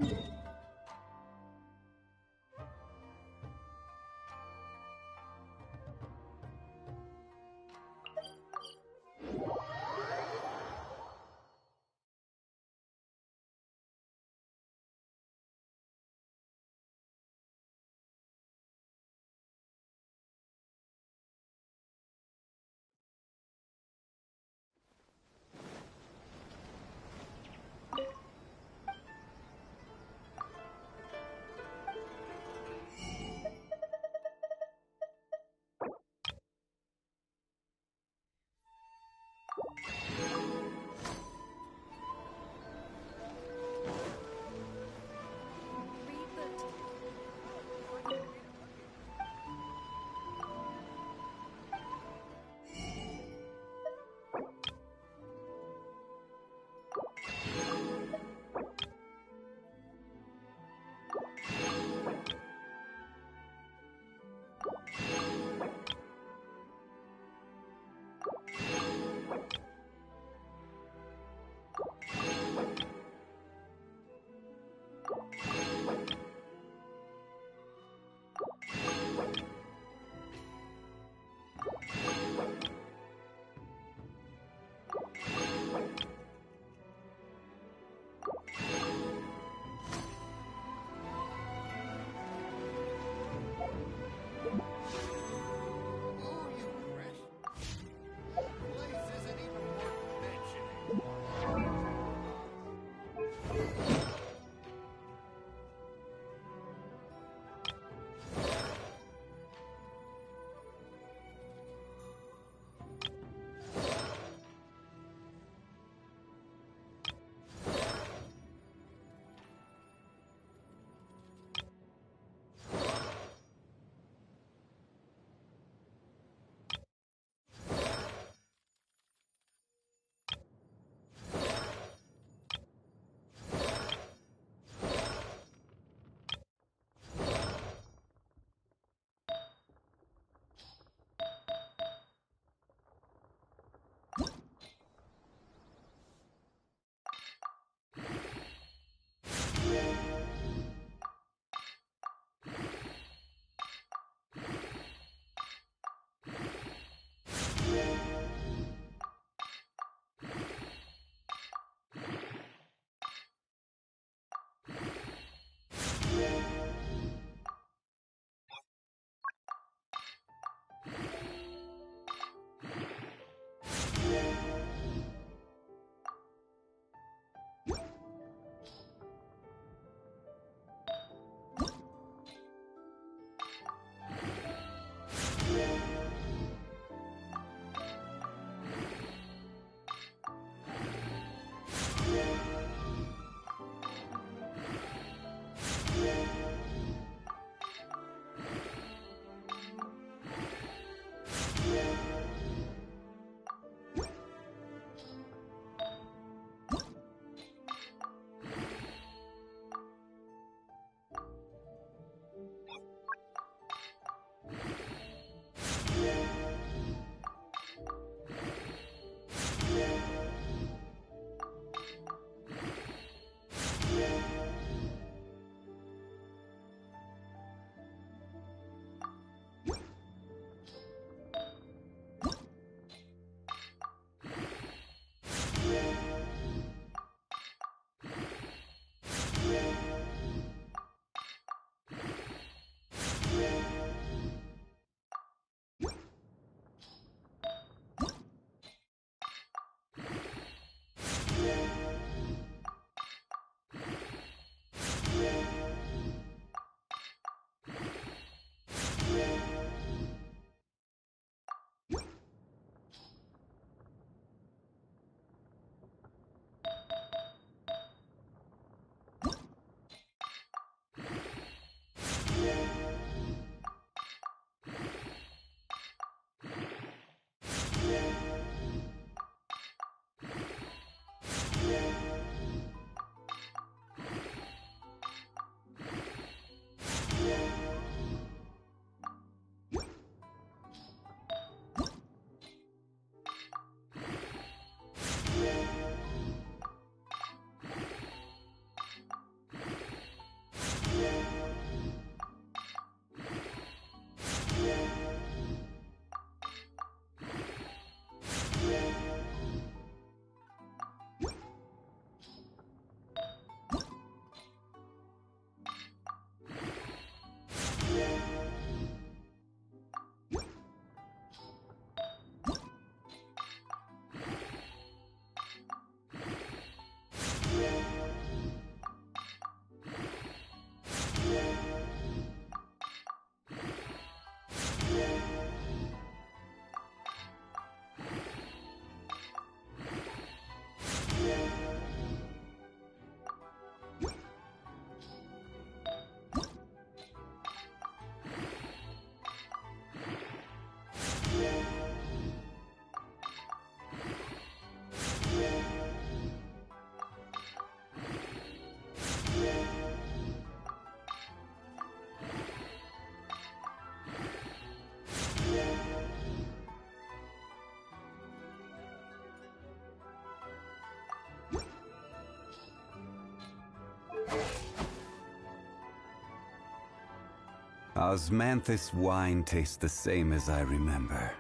Osmanthus wine tastes the same as I remember.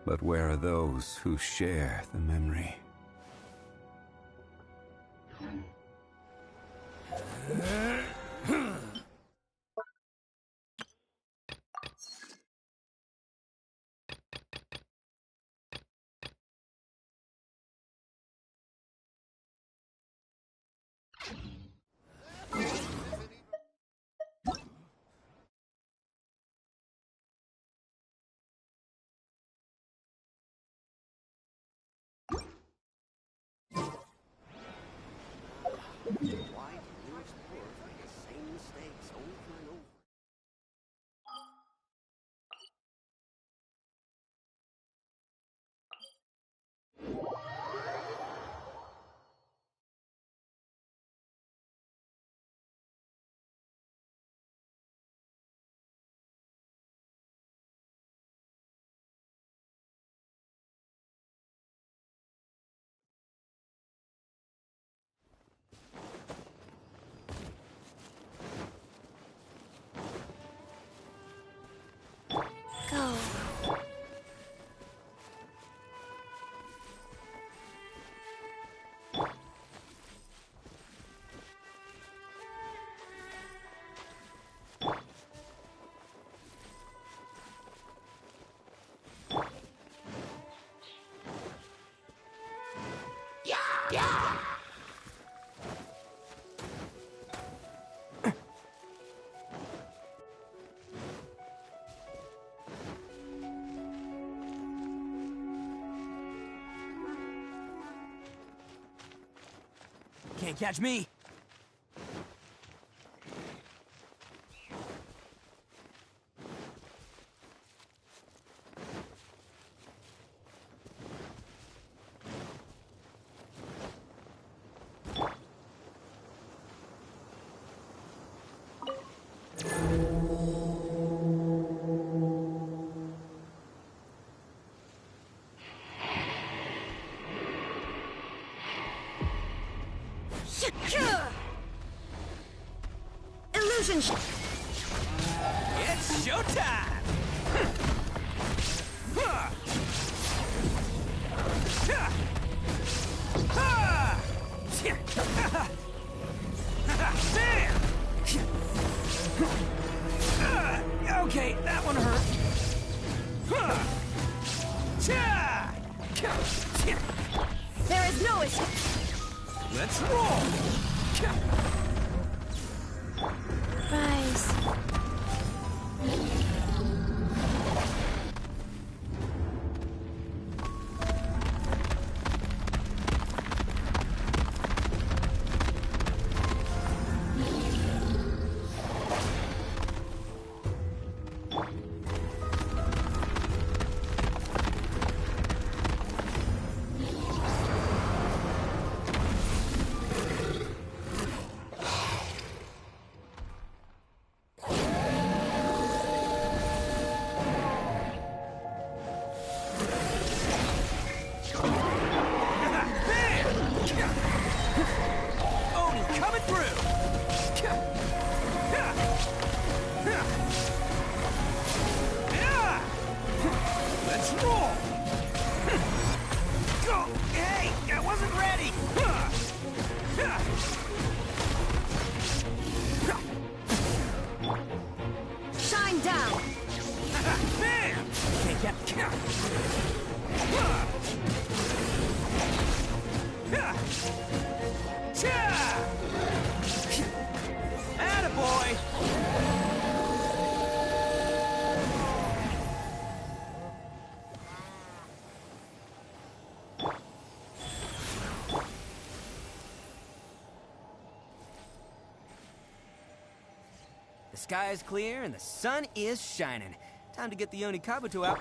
But where are those who share the memory? Why do new explorers make the same mistakes over and over? Go. Can't catch me. Illusion It's showtime! Okay, that one hurt. There is no escape. Let's roll! Rise. Shine down. Bam! Can't get. Attaboy! The sky is clear and the sun is shining. Time to get the Oni Kabuto out.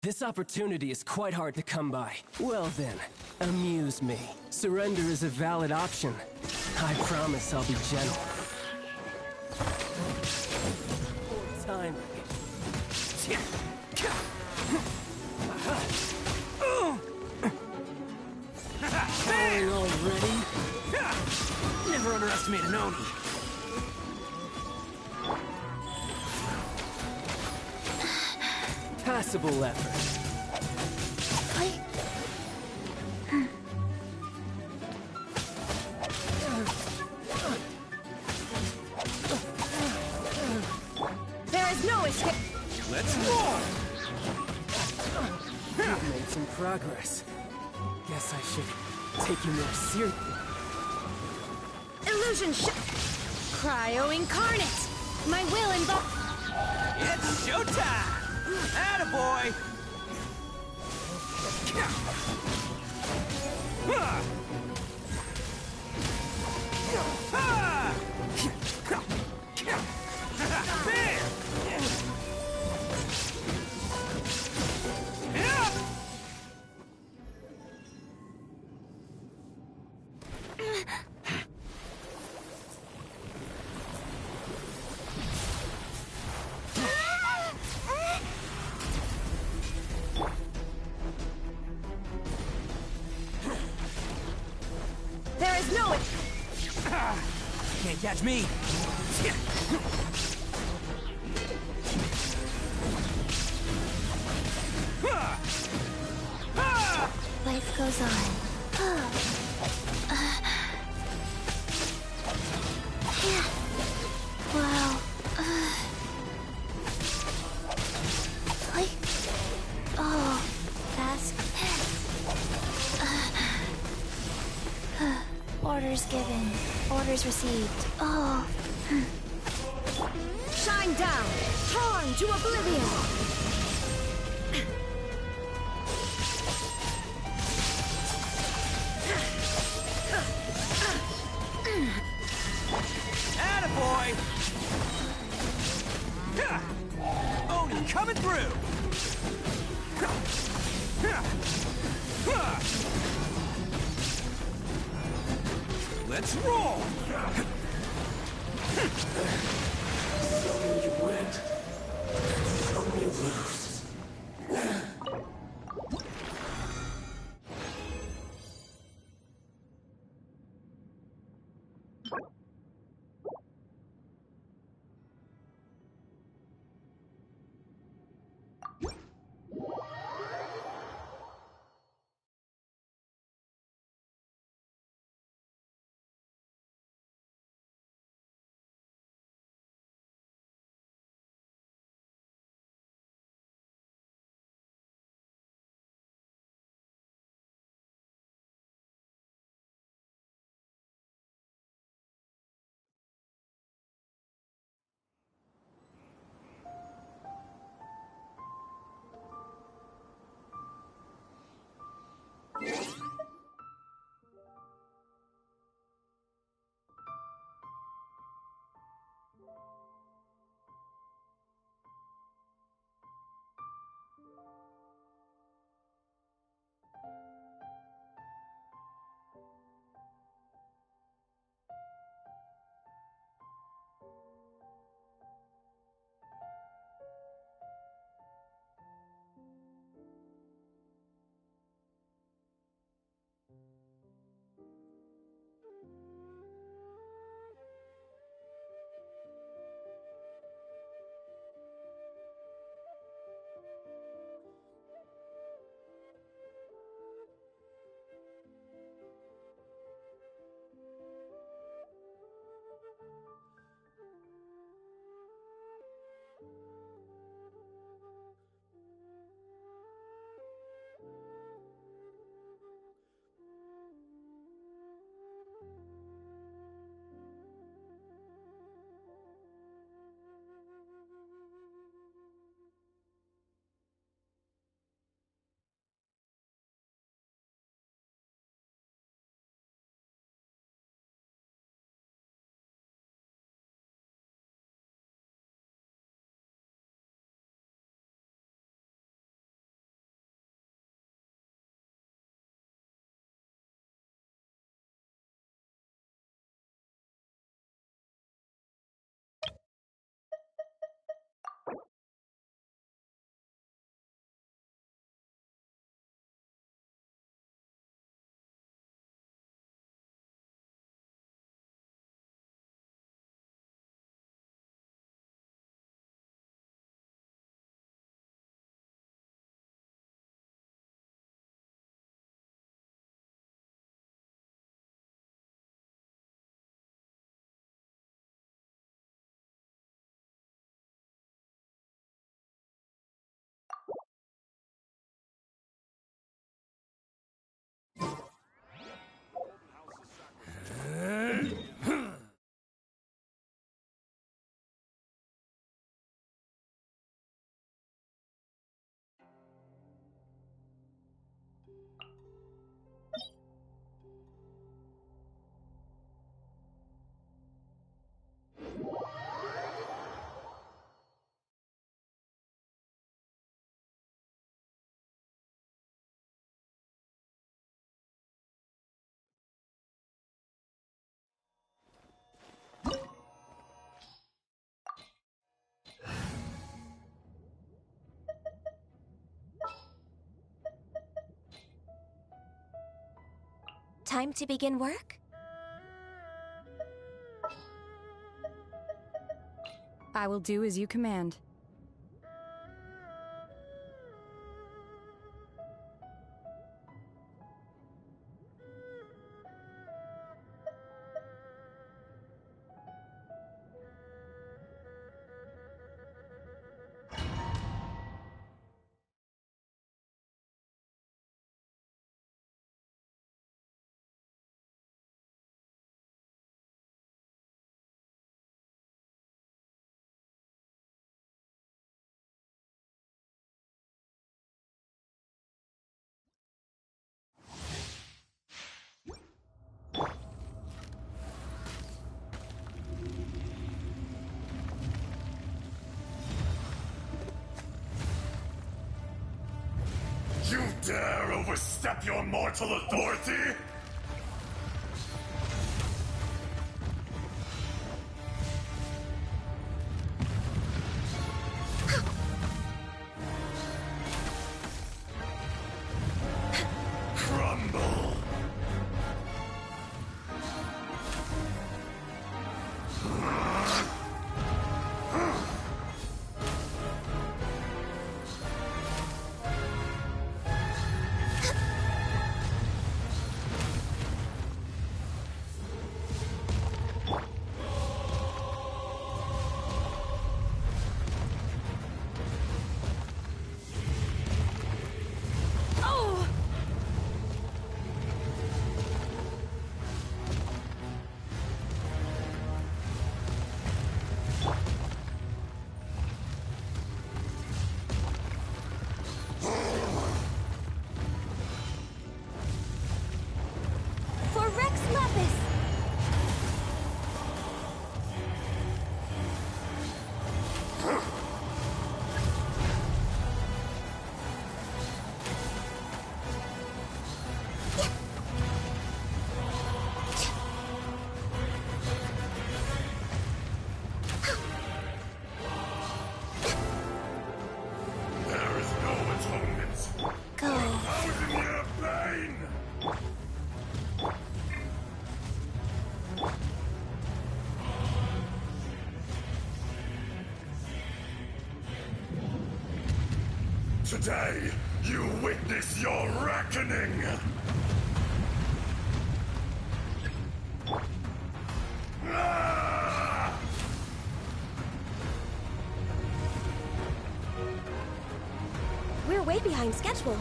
This opportunity is quite hard to come by. Well then, amuse me. Surrender is a valid option. I promise I'll be gentle. Time. Falling already? Never underestimate an Oni. Passable effort. There is no escape. Let's roll! You've made some progress. Guess I should take you more seriously. Illusion Cryo Incarnate! My will involve... It's showtime! Attaboy! There is no... Can't catch me! Life goes on. Wow. Oh, task. Orders given. Orders received. Oh. Shine down! Torn to oblivion! Attaboy! Oni coming through! Let's roll! Some you win, some you lose. Time to begin work? I will do as you command. You dare overstep your mortal authority? Crumble! For Rex Lapis! There is no atonement. Go. For a 1,000-year pain! Today, you witness your reckoning! Ah! We're way behind schedule.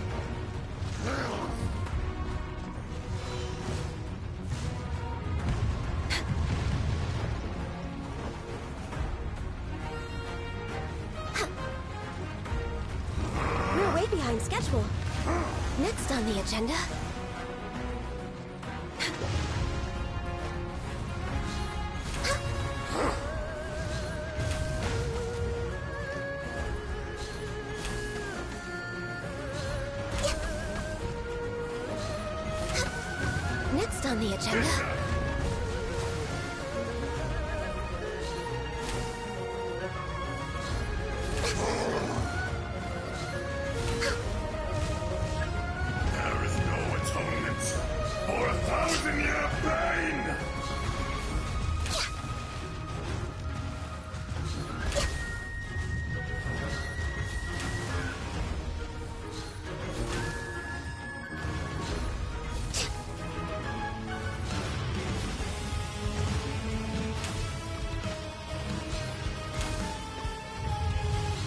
We're way behind schedule. Next on the agenda. Next on the agenda. There is no atonement for a 1,000-year pain!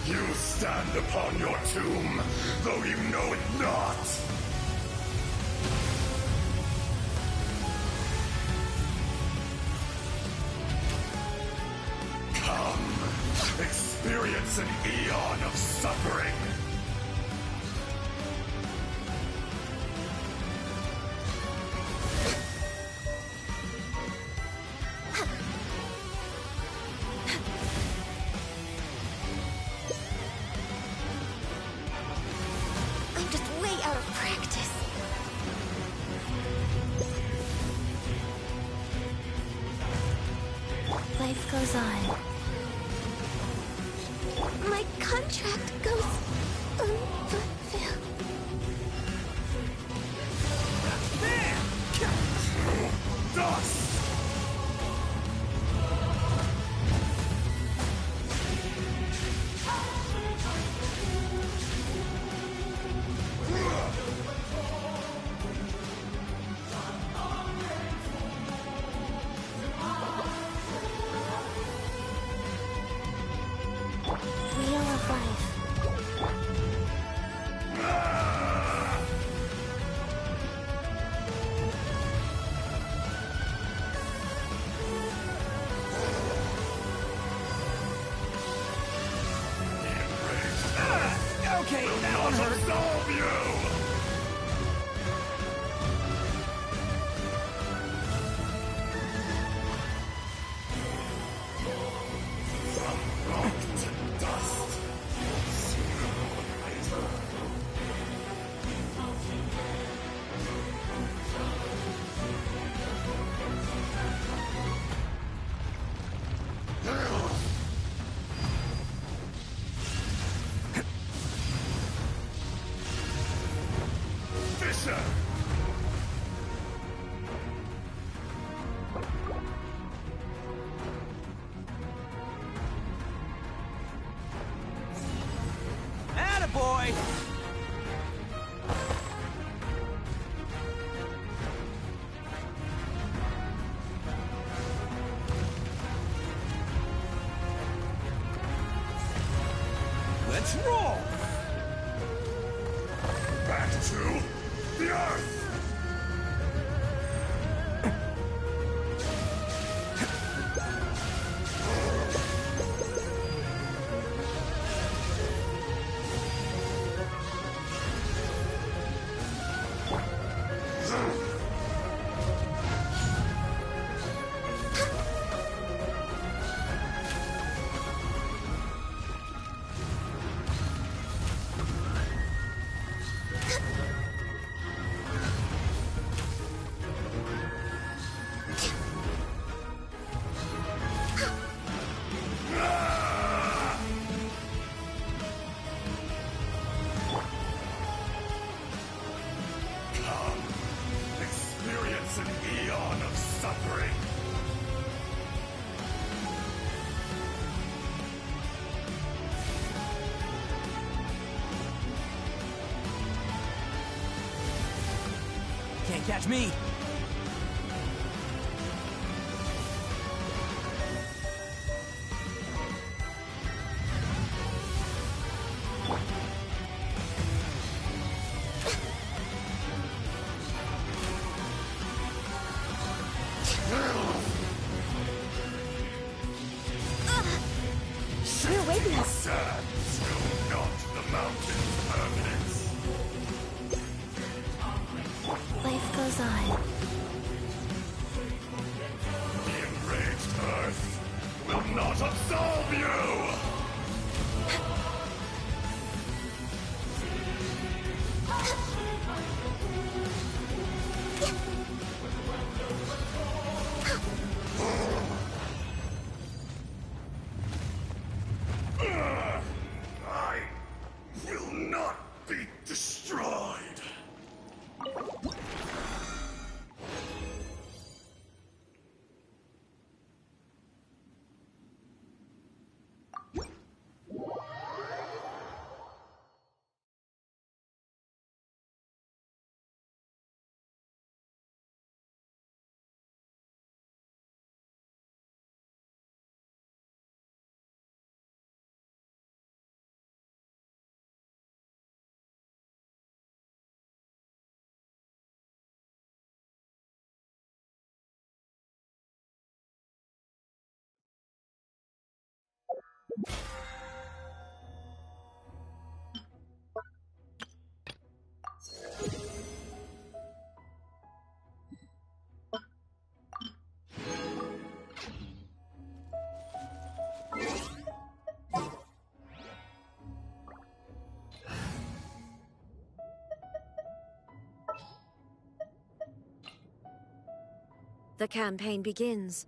You stand upon your tomb, though you know it not! Come, experience an eon of suffering! I'm just way out of practice. Life goes on. My contract goes unfulfilled. absolve you! From rock to dust. Fisher! Attaboy! Let's roll! Back to the Earth! Come, experience an eon of suffering. Can't catch me! You're waking us. Sad, still not the mountain's permanence. Life goes on. The enraged Earth will not absolve you! I will not be destroyed! The campaign begins.